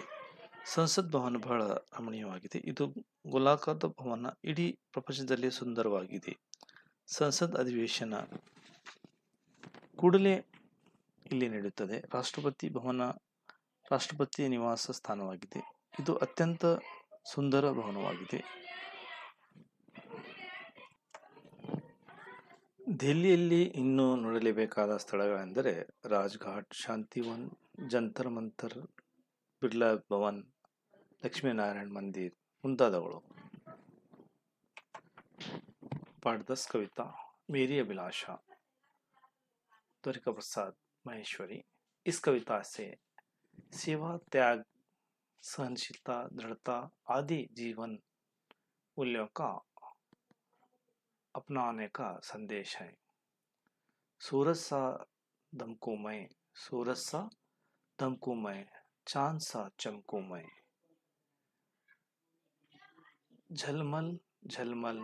ಸಂಸತ್ ಭವನ ಬಹಳ ರಮಣೀಯವಾಗಿದೆ. ಇದು ಗೋಲಾಕಾರದ ಭವನ ಇಡೀ ಪ್ರಪಂಚದಲ್ಲಿ ಸುಂದರವಾಗಿದೆ. ಸಂಸತ್ ಅಧಿವೇಶನ ಕೂಡಲೇ ಇಲ್ಲಿ ನಡೆಯುತ್ತದೆ. ರಾಷ್ಟ್ರಪತಿ ಭವನ ರಾಷ್ಟ್ರಪತಿ ನಿವಾಸ ಸ್ಥಾನವಾಗಿದೆ. ಇದು ಅತ್ಯಂತ ಸುಂದರ ಭವನವಾಗಿದೆ. ದೆಹಲಿಯಲ್ಲಿ ಇನ್ನೂ ನೋಡಲೇಬೇಕಾದ ಸ್ಥಳಗಳೆಂದರೆ ರಾಜ್ಘಾಟ್, ಶಾಂತಿವನ್, ಜಂತರ್ ಮಂತರ್, ಬಿರ್ಲಾ ಭವನ್, ಲಕ್ಷ್ಮೀನಾರಾಯಣ ಮಂದಿರ್ ಮುಂತಾದವುಗಳು. पाठ 10 कविता मेरी अभिलाषा, द्वारिका प्रसाद महेश्वरी। इस कविता से सेवा, त्याग, सहनशीलता, दृढ़ता आदि जीवन मूल्यों का अपनाने का संदेश है। सूरज सा दमकूं मैं, सूरज सा दमकूं मैं, चांद सा चमकूं मैं, झलमल झलमल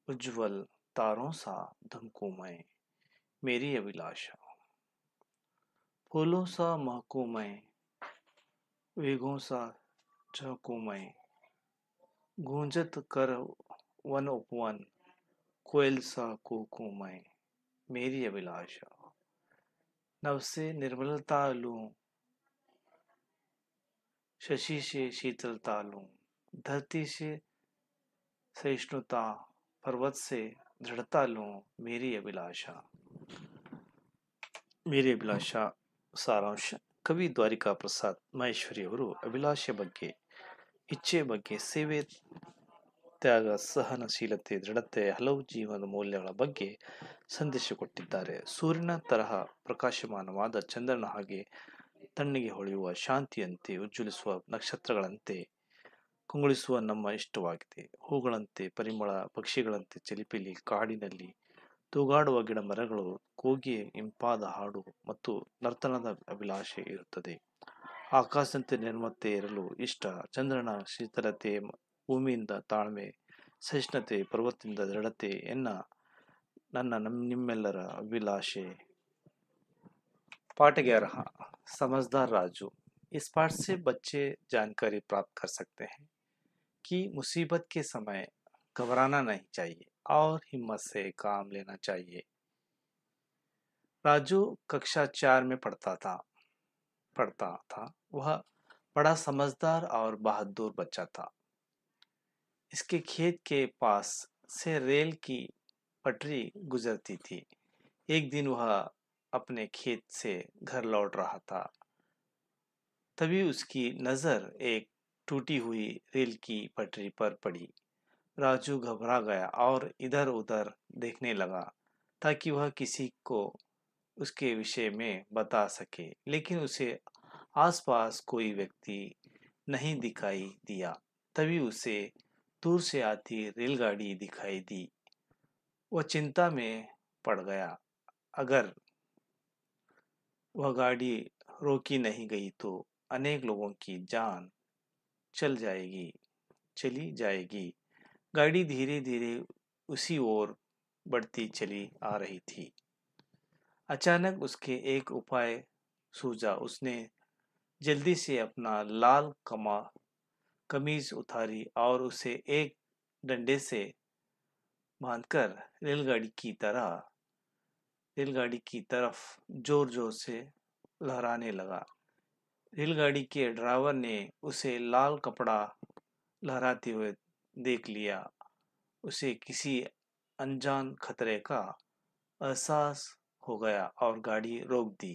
उज्जवल तारों सा धमकूं मैं, मेरी अभिलाषा। फूलों सा महकूं मैं, वेगों सा चहकूं मैं, गूंजत कर वन उपवन, कोयल सा कूकूं मैं, मेरी अभिलाषा। नभ से निर्मलता लूं, शशि से शीतलता लूं, धरती से सहिष्णुता, पर्वत से दृढ़ता लूं, मेरी अभिलाषा। मेरी अभिलाषा ಸಾರಾಂಶ. ಕವಿ ದ್ವಾರಿಕಾ ಪ್ರಸಾದ್ ಮಹೇಶ್ವರಿ ಅವರು ಅಭಿಲಾಷೆ ಬಗ್ಗೆ, ಇಚ್ಛೆ ಬಗ್ಗೆ, ಸೇವೆ, ತ್ಯಾಗ, ಸಹನಶೀಲತೆ, ದೃಢತೆ, ಹಲವು ಜೀವನದ ಮೌಲ್ಯಗಳ ಬಗ್ಗೆ ಸಂದೇಶ ಕೊಟ್ಟಿದ್ದಾರೆ. ಸೂರ್ಯನ ತರಹ ಪ್ರಕಾಶಮಾನವಾದ ಚಂದ್ರನ ಹಾಗೆ ತಣ್ಣಗೆ ಹೊಳೆಯುವ, ಶಾಂತಿಯಂತೆ ಉಜ್ವಲಿಸುವ, ನಕ್ಷತ್ರಗಳಂತೆ ಕಂಗೊಳಿಸುವ ನಮ್ಮ ಇಷ್ಟವಾಗಿದೆ. ಹೂಗಳಂತೆ ಪರಿಮಳ, ಪಕ್ಷಿಗಳಂತೆ ಚಿಲಿಪಿಲಿ, ಕಾಡಿನಲ್ಲಿ ತೂಗಾಡುವ ಗಿಡ ಮರಗಳು, ಕೂಗಿಯ ಇಂಪಾದ ಹಾಡು ಮತ್ತು ನರ್ತನದ ಅಭಿಲಾಷೆ ಇರುತ್ತದೆ. ಆಕಾಶದಂತೆ ನಿರ್ಮಲತೆ ಇರಲು ಇಷ್ಟ, ಚಂದ್ರನ ಶೀತಲತೆ, ಭೂಮಿಯಿಂದ ತಾಳ್ಮೆ, ಸಹಿಷ್ಣುತೆ, ಪರ್ವತದಿಂದ ದೃಢತೆ ನಿಮ್ಮೆಲ್ಲರ ಅಭಿಲಾಷೆ. पाठ 11 समझदार राजू। इस पाठ से बच्चे जानकारी प्राप्त कर सकते हैं कि मुसीबत के समय घबराना नहीं चाहिए और हिम्मत से काम लेना चाहिए। राजू कक्षा 4 में पढ़ता था। वह बड़ा समझदार और बहादुर बच्चा था। इसके खेत के पास से रेल की पटरी गुजरती थी। एक दिन वह अपने खेत से घर लौट रहा था। तभी उसकी नजर एक टूटी हुई रेल की पटरी पर पड़ी। राजू घबरा गया और इधर उधर देखने लगा ताकि वह किसी को उसके विषय में बता सके, लेकिन उसे आसपास कोई व्यक्ति नहीं दिखाई दिया। तभी उसे दूर से आती रेलगाड़ी दिखाई दी। वह चिंता में पड़ गया। अगर वह गाड़ी रोकी नहीं गई तो अनेक लोगों की जान चली जाएगी। गाड़ी धीरे धीरे उसी ओर बढ़ती चली आ रही थी। अचानक उसके एक उपाय सूझा। उसने जल्दी से अपना लाल कमीज उतारी और उसे एक डंडे से बांधकर रेलगाड़ी की तरफ जोर जोर से लहराने लगा। रेलगाड़ी के ड्राइवर ने उसे लाल कपड़ा लहराते हुए देख लिया। उसे किसी अनजान खतरे का एहसास हो गया और गाड़ी रोक दी।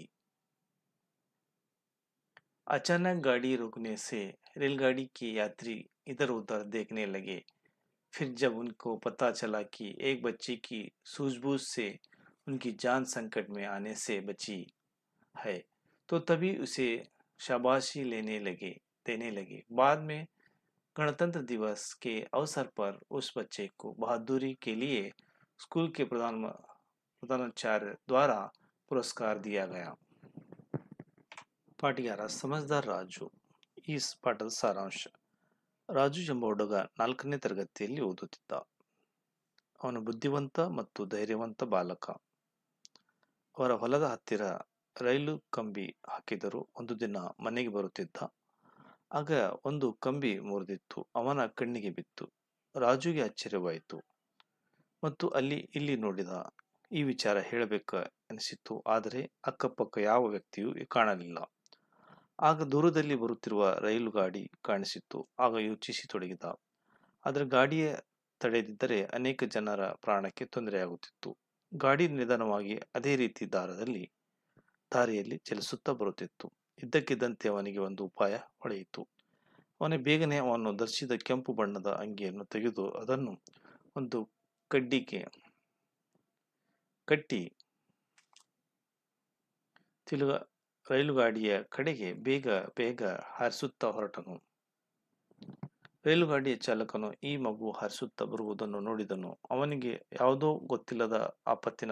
अचानक गाड़ी रुकने से रेलगाड़ी के यात्री इधर-उधर देखने लगे। फिर जब उनको पता चला कि एक बच्चे की सूझबूझ से उनकी जान संकट में आने से बची है, तो तभी उसे शाबाशी देने लगे। बाद में गणतंत्र दिवस के अवसर पर उस बच्चे को बहादुरी के लिए स्कूल के प्रधानाचार्य द्वारा पुरस्कार दिया गया। ಪಾಠ 11 ಸಮಜ್ದಾರ್ ರಾಜು. ಈ ಪಾಠದ ಸಾರಾಂಶ. ರಾಜು ಎಂಬ ಹುಡುಗ 4ನೇ ತರಗತಿಯಲ್ಲಿ ಓದುತ್ತಿದ್ದ. ಅವನು ಬುದ್ಧಿವಂತ ಮತ್ತು ಧೈರ್ಯವಂತ ಬಾಲಕ. ಅವರ ಹೊಲದ ಹತ್ತಿರ ರೈಲು ಕಂಬಿ ಹಾಕಿದರೂ ಒಂದು ದಿನ ಮನೆಗೆ ಬರುತ್ತಿದ್ದ. ಆಗ ಒಂದು ಕಂಬಿ ಮುರಿದಿತ್ತು. ಅವನ ಕಣ್ಣಿಗೆ ಬಿತ್ತು. ರಾಜುಗೆ ಆಶ್ಚರ್ಯವಾಯಿತು ಮತ್ತು ಅಲ್ಲಿ ಇಲ್ಲಿ ನೋಡಿದ. ಈ ವಿಚಾರ ಹೇಳಬೇಕು ಅನಿಸಿತು. ಆದರೆ ಅಕ್ಕಪಕ್ಕ ಯಾವ ವ್ಯಕ್ತಿಯೂ ಕಾಣಲಿಲ್ಲ. ಆಗ ದೂರದಲ್ಲಿ ಬರುತ್ತಿರುವ ರೈಲು ಗಾಡಿ ಕಾಣಿಸಿತು. ಆಗ ಯೋಚಿಸತೊಡಗಿದ. ಆದರೆ ಗಾಡಿಯ ತಡೆದಿದ್ದರೆ ಅನೇಕ ಜನರ ಪ್ರಾಣಕ್ಕೆ ತೊಂದರೆಯಾಗುತ್ತಿತ್ತು. ಗಾಡಿ ನಿಧಾನವಾಗಿ ಅದೇ ರೀತಿ ದಾರಿಯಲ್ಲಿ ಚಲಿಸುತ್ತಾ ಬರುತ್ತಿತ್ತು. ಇದ್ದಕ್ಕಿದ್ದಂತೆ ಅವನಿಗೆ ಒಂದು ಉಪಾಯ ಹೊಳೆಯಿತು. ಅವನು ಬೇಗನೆ ಅವನು ಧರಿಸಿದ ಕೆಂಪು ಬಣ್ಣದ ಅಂಗಿಯನ್ನು ತೆಗೆದು ಅದನ್ನು ಒಂದು ಕಡ್ಡಿಗೆ ಕಟ್ಟಿ ರೈಲುಗಾಡಿಯ ಕಡೆಗೆ ಬೇಗ ಬೇಗ ಹಾರಿಸುತ್ತಾ ಹೊರಟನು. ರೈಲುಗಾಡಿಯ ಚಾಲಕನು ಈ ಮಗು ಹಾರಿಸುತ್ತಾ ಬರುವುದನ್ನು ನೋಡಿದನು. ಅವನಿಗೆ ಯಾವುದೋ ಗೊತ್ತಿಲ್ಲದ ಆಪತ್ತಿನ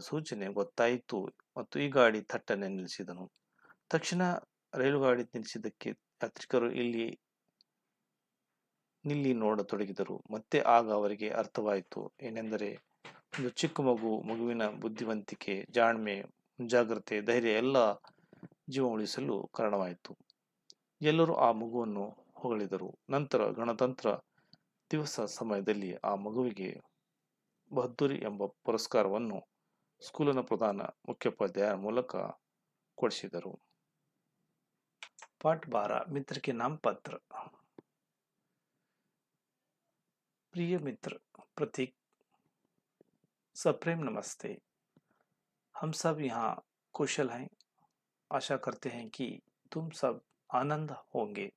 ಸೂಚನೆ ಗೊತ್ತಾಯಿತು ಮತ್ತು ಈ ಗಾಡಿ ಥಟ್ಟನೆ ನಿಲ್ಲಿಸಿದನು. ತಕ್ಷಣ ರೈಲುಗಾಡಿ ನಿಲ್ಲಿಸಿದ್ದಕ್ಕೆ ಯಾತ್ರಿಕರು ನಿಲ್ಲಿ ನೋಡತೊಡಗಿದರು. ಮತ್ತೆ ಆಗ ಅವರಿಗೆ ಅರ್ಥವಾಯಿತು ಏನೆಂದರೆ ಒಂದು ಚಿಕ್ಕ ಮಗುವಿನ ಬುದ್ಧಿವಂತಿಕೆ, ಜಾಣ್ಮೆ, ಮುಂಜಾಗ್ರತೆ, ಧೈರ್ಯ ಎಲ್ಲ ಜೀವ ಉಳಿಸಲು ಕಾರಣವಾಯಿತು. ಎಲ್ಲರೂ ಆ ಮಗುವನ್ನು ಹೊಗಳಿದರು. ನಂತರ ಗಣತಂತ್ರ ದಿವಸ ಸಮಯದಲ್ಲಿ ಆ ಮಗುವಿಗೆ ಬಹದ್ದೂರಿ ಎಂಬ ಪುರಸ್ಕಾರವನ್ನು ಸ್ಕೂಲಿನ ಪ್ರಧಾನ ಮುಖ್ಯೋಪಾಧ್ಯಾಯರ ಮೂಲಕ ಕೊಡಿಸಿದರು. पाठ 12 मित्र के नाम पत्र. प्रिय मित्र प्रतीक, सप्रेम नमस्ते. हम सब यहाँ कुशल हैं. आशा करते हैं कि तुम सब आनंद होंगे.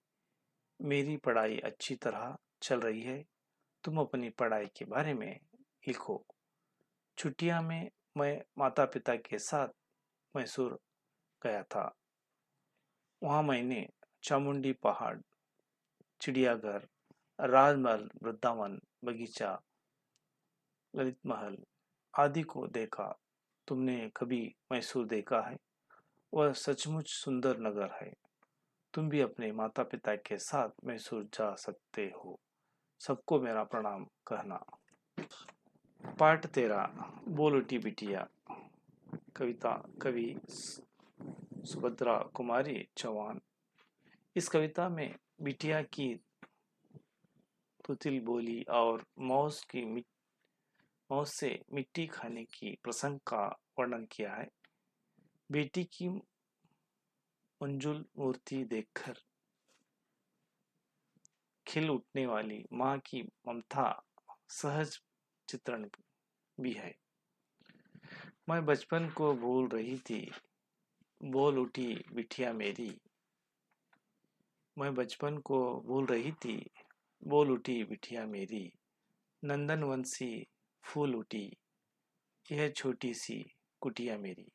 मेरी पढ़ाई अच्छी तरह चल रही है. तुम अपनी पढ़ाई के बारे में लिखो. छुट्टियां में मैं माता पिता के साथ मैसूर गया था. वहाँ मैंने चामुंडी पहाड़, चिड़ियाघर, राजमहल, वृंदावन, बगीचा, ललित महल आदि को देखा. तुमने कभी मैसूर देखा है? वह सचमुच सुंदर नगर है. तुम भी अपने माता पिता के साथ मैसूर जा सकते हो. सबको मेरा प्रणाम कहना. पाठ 13 बोल उठी बिटिया. कविता कवि सुभद्रा कुमारी चौहान. इस कविता में बिटिया की तुतिल बोली और मौज से मिट्टी खाने की प्रसंग का वर्णन किया है. बेटी की मंजुल मूर्ति देखकर खिल उठने वाली माँ की ममता सहज चित्रण भी है. मैं बचपन को भूल रही थी, बोल उठी बिटिया मेरी. मैं बचपन को भूल रही थी, बोल उठी बिटिया मेरी. नंदन वंशी फूल उठी, यह छोटी सी कुटिया मेरी.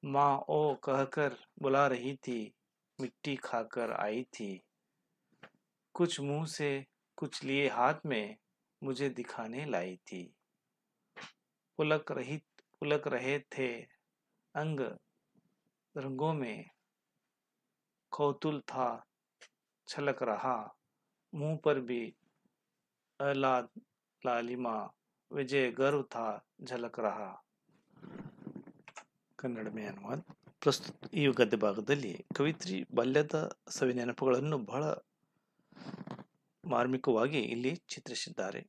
माँ ओ कहकर बुला रही थी, मिट्टी खाकर आई थी. कुछ मुंह से कुछ लिए हाथ में मुझे दिखाने लाई थी. पुलक रहे थे अंग रंगों में, कौतूल था छलक रहा. मुंह पर भी आह्लाद लालिमा, विजय गर्व था झलक रहा. ಕನ್ನಡ ಮೇ ಅನುವಾದ. ಪ್ರಸ್ತುತ ಈ ಗದ್ಯ ಭಾಗದಲ್ಲಿ ಕವಿತ್ರಿ ಬಾಲ್ಯದ ಸವಿ ನೆನಪುಗಳನ್ನು ಬಹಳ ಮಾರ್ಮಿಕವಾಗಿ ಇಲ್ಲಿ ಚಿತ್ರಿಸಿದ್ದಾರೆ.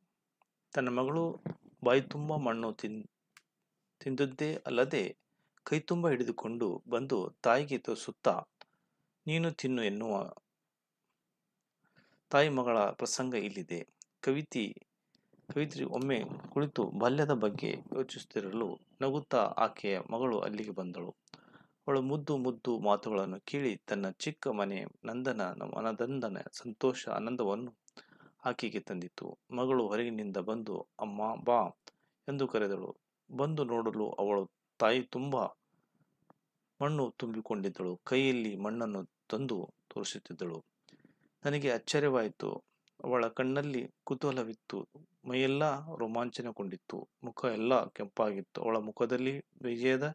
ತನ್ನ ಮಗಳು ಬಾಯಿ ತುಂಬ ಮಣ್ಣು ತಿಂದದ್ದೇ ಅಲ್ಲದೆ ಕೈತುಂಬ ಹಿಡಿದುಕೊಂಡು ಬಂದು ತಾಯಿಗೆ ತೋರಿಸುತ್ತಾ ನೀನು ತಿನ್ನು ಎನ್ನುವ ತಾಯಿ ಮಗಳ ಪ್ರಸಂಗ ಇಲ್ಲಿದೆ. ಕವಿತ್ರಿ ಒಮ್ಮೆ ಕುಳಿತು ಬಾಲ್ಯದ ಬಗ್ಗೆ ಯೋಚಿಸುತ್ತಿರಲು ನಗುತ್ತಾ ಆಕೆಯ ಮಗಳು ಅಲ್ಲಿಗೆ ಬಂದಳು. ಅವಳ ಮುದ್ದು ಮುದ್ದು ಮಾತುಗಳನ್ನು ಕೇಳಿ ತನ್ನ ಚಿಕ್ಕ ಮನೆ ಮನದಂದನ ಸಂತೋಷ ಆನಂದವನ್ನು ಆಕೆಗೆ ತಂದಿತು. ಮಗಳು ಹೊರಗಿನಿಂದ ಬಂದು ಅಮ್ಮ ಬಾ ಎಂದು ಕರೆದಳು. ಬಂದು ನೋಡಲು ಅವಳು ತಾಯಿ ತುಂಬ ಮಣ್ಣು ತುಂಬಿಕೊಂಡಿದ್ದಳು. ಕೈಯಲ್ಲಿ ಮಣ್ಣನ್ನು ತಂದು ತೋರಿಸುತ್ತಿದ್ದಳು. ನನಗೆ ಆಶ್ಚರ್ಯವಾಯಿತು. ಅವಳ ಕಣ್ಣಲ್ಲಿ ಕುತೂಹಲವಿತ್ತು. ಮೈಯೆಲ್ಲ ರೋಮಾಂಚನಗೊಂಡಿತ್ತು. ಮುಖ ಎಲ್ಲ ಕೆಂಪಾಗಿತ್ತು. ಅವಳ ಮುಖದಲ್ಲಿ ವಿಜಯದ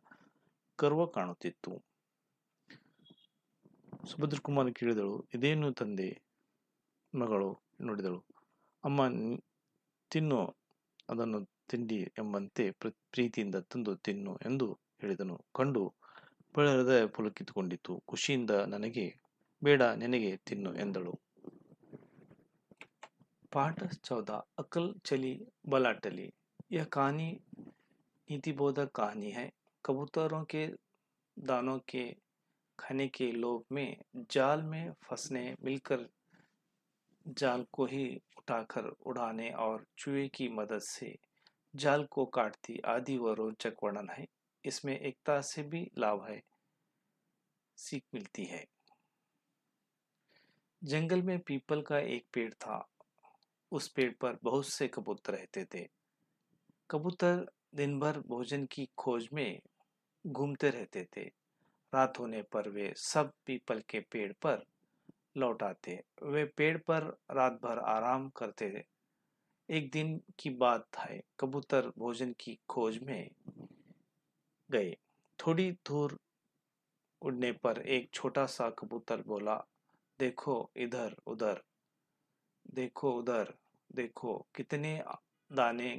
ಗರ್ವ ಕಾಣುತ್ತಿತ್ತು. ಸುಭದ್ರಕುಮಾರಿ ಕೇಳಿದಳು, ಇದೇನು ತಂದೆ? ಮಗಳು ನೋಡಿದಳು. ಅಮ್ಮ ತಿನ್ನು, ಅದನ್ನು ತಿಂಡಿ ಎಂಬಂತೆ ಪ್ರೀತಿಯಿಂದ ತಂದು ತಿನ್ನು ಎಂದು ಹೇಳಿದನು. ಕಂಡು ಬಹಳ ಹೃದಯ ಪುಲಕಿತುಕೊಂಡಿತು. ಖುಷಿಯಿಂದ ನನಗೆ ಬೇಡ, ನಿನಗೆ ತಿನ್ನು ಎಂದಳು. पाठ 14 अकल चली बला टली। यह कहानी नीतिबोधक कहानी है। कबूतरों के दानों के खाने के लोभ में जाल में फंसने, मिलकर जाल को ही उठाकर उड़ाने और चूहे की मदद से जाल को काटती आदि व रोचक वर्णन है। इसमें एकता से भी लाभ है, सीख मिलती है। जंगल में पीपल का एक पेड़ था। उस पेड़ पर बहुत से कबूतर रहते थे। कबूतर दिन भर भोजन की खोज में घूमते रहते थे। रात होने पर वे सब पीपल के पेड़ पर लौट आते। वे पेड़ पर रात भर आराम करते थे। एक दिन की बात है, कबूतर भोजन की खोज में गए। थोड़ी दूर उड़ने पर एक छोटा सा कबूतर बोला, देखो इधर उधर, देखो उधर, देखो कितने दाने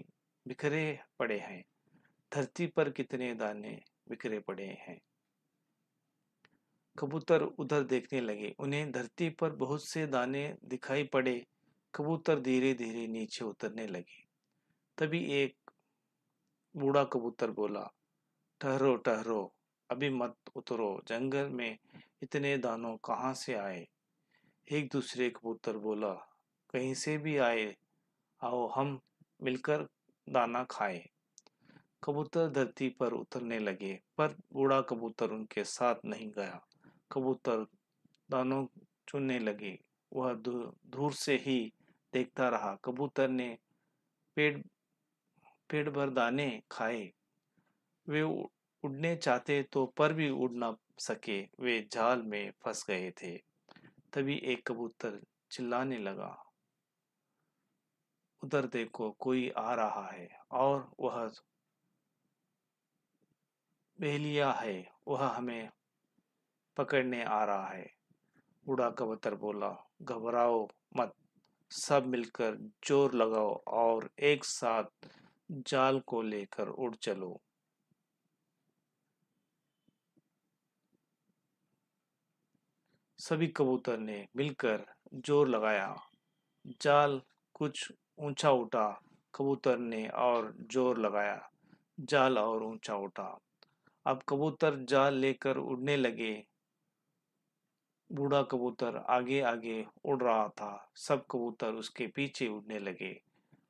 बिखरे पड़े हैं। धरती पर कितने दाने बिखरे पड़े हैं। कबूतर उधर देखने लगे। उन्हें धरती पर बहुत से दाने दिखाई पड़े। कबूतर धीरे धीरे नीचे उतरने लगे। तभी एक बूढ़ा कबूतर बोला, ठहरो ठहरो, अभी मत उतरो। जंगल में इतने दानों कहाँ से आए? एक दूसरे कबूतर बोला, कहीं से भी आए, आओ हम मिलकर दाना खाएं। कबूतर धरती पर उतरने लगे, पर बूढ़ा कबूतर उनके साथ नहीं गया। कबूतर दानों चुनने लगे। वह दूर से ही देखता रहा। कबूतर ने पेट पेट भर दाने खाए। वे उड़ने चाहते तो पर भी उड़ न सके। वे जाल में फंस गए थे। तभी एक कबूतर चिल्लाने लगा, उधर देखो, कोई आ रहा है और वह बहेलिया है, वह हमें पकड़ने आ रहा है। बूढ़ा कबूतर बोला, घबराओ मत, सब मिलकर जोर लगाओ और एक साथ जाल को लेकर उड़ चलो। सभी कबूतर ने मिलकर जोर लगाया। जाल कुछ ऊंचा उठा। कबूतर ने और जोर लगाया। जाल और ऊंचा उठा। अब कबूतर जाल लेकर उड़ने लगे। बूढ़ा कबूतर आगे आगे उड़ रहा था। सब कबूतर उसके पीछे उड़ने लगे।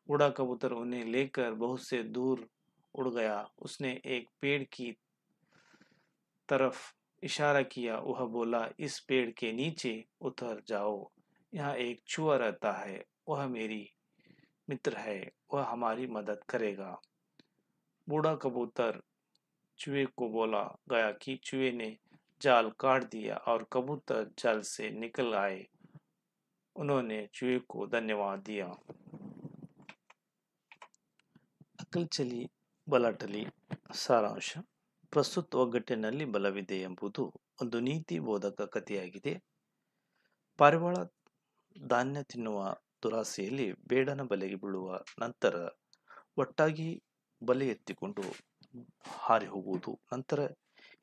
बूढ़ा कबूतर उन्हें लेकर बहुत से दूर उड़ गया। उसने एक पेड़ की तरफ इशारा किया। वह बोला, इस पेड़ के नीचे उतर जाओ। यहाँ एक चूहा रहता है। वह मेरी मित्र है। वह हमारी मदद करेगा। बूढ़ा कबूतर चूहे को बोला गया कि चूहे ने जाल काट दिया और कबूतर जाल से निकल आए। उन्होंने चूहे को धन्यवाद दिया। ಅಕಲ್ ಚಲಿ ಬಲಾಟಲಿ. ಸಾರಾಂಶ: ಪ್ರಸ್ತುತ ಒಗ್ಗಟ್ಟಿನಲ್ಲಿ ಬಲವಿದೆ ಎಂಬುದು ಒಂದು ನೀತಿ ಬೋಧಕ ಕಥೆಯಾಗಿದೆ. ಪಾರಿವಾಳ ಧಾನ್ಯ ತಿನ್ನುವ ದುರಾಸೆಯಲ್ಲಿ ಬೇಡನ ಬಲೆಗೆ ಬೀಳುವ ನಂತರ ಒಟ್ಟಾಗಿ ಬಲೆ ಎತ್ತಿಕೊಂಡು ಹಾರಿ ಹೋಗುವುದು. ನಂತರ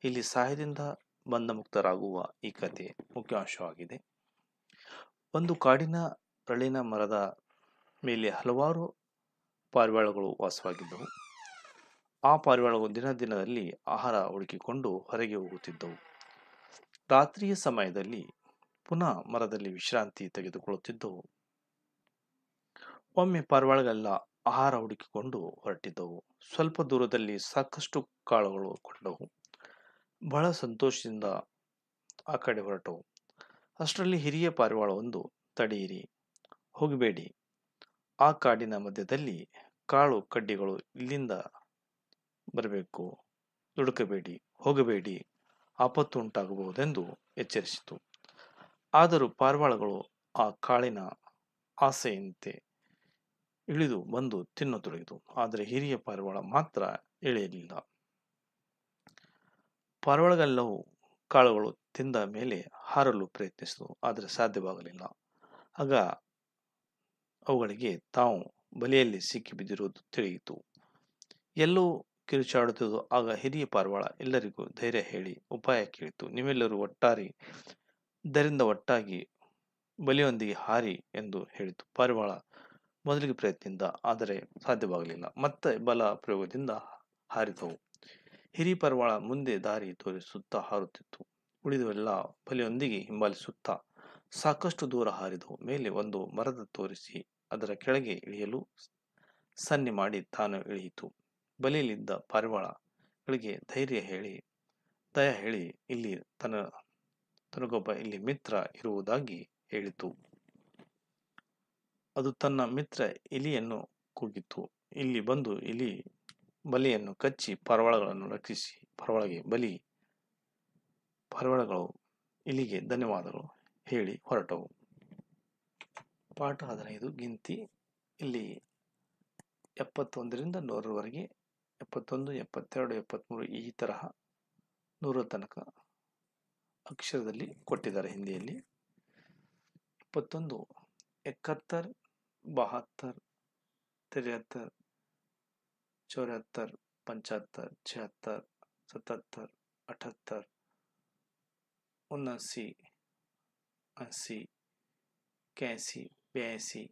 ಇಲ್ಲಿ ಸಹಾಯದಿಂದ ಬಂಧಮುಕ್ತರಾಗುವ ಈ ಕಥೆ ಮುಖ್ಯಾಂಶವಾಗಿದೆ. ಒಂದು ಕಾಡಿನ ರಳಿನ ಮರದ ಮೇಲೆ ಹಲವಾರು ಪಾರಿವಾಳಗಳು ವಾಸವಾಗಿದ್ದವು. ಆ ಪಾರಿವಾಳಗಳು ದಿನದಲ್ಲಿ ಆಹಾರ ಹುಡುಕಿಕೊಂಡು ಹೊರಗೆ ಹೋಗುತ್ತಿದ್ದವು. ರಾತ್ರಿಯ ಸಮಯದಲ್ಲಿ ಪುನಃ ಮರದಲ್ಲಿ ವಿಶ್ರಾಂತಿ ತೆಗೆದುಕೊಳ್ಳುತ್ತಿದ್ದವು. ಒಮ್ಮೆ ಪಾರಿವಾಳಗಳೆಲ್ಲ ಆಹಾರ ಹುಡುಕಿಕೊಂಡು ಹೊರಟಿದ್ದವು. ಸ್ವಲ್ಪ ದೂರದಲ್ಲಿ ಸಾಕಷ್ಟು ಕಾಳುಗಳು ಕೊಂಡವು. ಬಹಳ ಸಂತೋಷದಿಂದ ಆ ಕಡೆ ಹೊರಟವು. ಅಷ್ಟರಲ್ಲಿ ಹಿರಿಯ ಪಾರಿವಾಳ ಒಂದು, ತಡೆಯಿರಿ, ಹೋಗಬೇಡಿ. ಆ ಕಾಡಿನ ಮಧ್ಯದಲ್ಲಿ ಕಾಳು ಕಡ್ಡಿಗಳು ಇಲ್ಲಿಂದ ಬರಬೇಕು, ದುಡುಕಬೇಡಿ, ಹೋಗಬೇಡಿ, ಆಪತ್ತು ಉಂಟಾಗಬಹುದೆಂದು ಎಚ್ಚರಿಸಿತು. ಆದರೂ ಪಾರಿವಾಳಗಳು ಆ ಕಾಳಿನ ಆಸೆಯಂತೆ ಇಳಿದು ಬಂದು ತಿನ್ನತೊಡಗಿತು. ಆದರೆ ಹಿರಿಯ ಪಾರಿವಾಳ ಮಾತ್ರ ಇಳಿಯಲಿಲ್ಲ. ಪಾರಿವಾಳಗಳೆಲ್ಲವೂ ಕಾಳುಗಳು ತಿಂದ ಮೇಲೆ ಹಾರಲು ಪ್ರಯತ್ನಿಸಿದವು, ಆದರೆ ಸಾಧ್ಯವಾಗಲಿಲ್ಲ. ಆಗ ಅವುಗಳಿಗೆ ತಾವು ಬಲೆಯಲ್ಲಿ ಸಿಕ್ಕಿಬಿದ್ದಿರುವುದು ತಿಳಿಯಿತು. ಎಲ್ಲವೂ ಕಿರುಚಾಡುತ್ತಿದ್ದು. ಆಗ ಹಿರಿಯ ಪಾರಿವಾಳ ಎಲ್ಲರಿಗೂ ಧೈರ್ಯ ಹೇಳಿ ಉಪಾಯ ಕೇಳಿತು. ನೀವೆಲ್ಲರೂ ಒಟ್ಟಾಗಿ ಬಲೆಯೊಂದಿಗೆ ಹಾರಿ ಎಂದು ಹೇಳಿತು. ಪಾರಿವಾಳ ಮೊದಲಿಗೆ ಪ್ರಯತ್ನದಿಂದ, ಆದರೆ ಸಾಧ್ಯವಾಗಲಿಲ್ಲ. ಮತ್ತೆ ಬಲ ಪ್ರಯೋಗದಿಂದ ಹಾರಿದವು. ಹಿರಿಯ ಪಾರಿವಾಳ ಮುಂದೆ ದಾರಿ ತೋರಿಸುತ್ತಾ ಹಾರುತ್ತಿತ್ತು. ಉಳಿದವೆಲ್ಲ ಬಲೆಯೊಂದಿಗೆ ಹಿಂಬಾಲಿಸುತ್ತಾ ಸಾಕಷ್ಟು ದೂರ ಹಾರಿದವು. ಮೇಲೆ ಒಂದು ಮರದ ತೋರಿಸಿ ಅದರ ಕೆಳಗೆ ಇಳಿಯಲು ಸನ್ನೆ ಮಾಡಿ ತಾನು ಇಳಿಯಿತು. ಬಲೆಯಲ್ಲಿದ್ದ ಪಾರಿವಾಳಗಳಿಗೆ ದಯ ಹೇಳಿ ಇಲ್ಲಿ ತನಗೊಬ್ಬ ಇಲ್ಲಿ ಮಿತ್ರ ಇರುವುದಾಗಿ ಹೇಳಿತು. ಅದು ತನ್ನ ಮಿತ್ರ ಇಲಿಯನ್ನು ಕೂಗಿತು. ಇಲ್ಲಿ ಬಂದು ಇಲಿ ಬಲೆಯನ್ನು ಕಚ್ಚಿ ಪಾರಿವಾಳಗಳನ್ನು ರಕ್ಷಿಸಿ. ಪಾರಿವಾಳಗಳು ಇಲಿಗೆ ಧನ್ಯವಾದಗಳು ಹೇಳಿ ಹೊರಟವು. ಪಾಠ 15 ಗಿಂತಿ. ಇಲ್ಲಿ 71ರಿಂದ 100ರವರೆಗೆ 71, 72, 73 ಈ ತರಹ 100 ತನಕ ಅಕ್ಷರದಲ್ಲಿ ಕೊಟ್ಟಿದ್ದಾರೆ ಹಿಂದಿಯಲ್ಲಿ. 71 71, 72, 73, 74, 75, 76, 77, 78, 79, 80, 81, 82,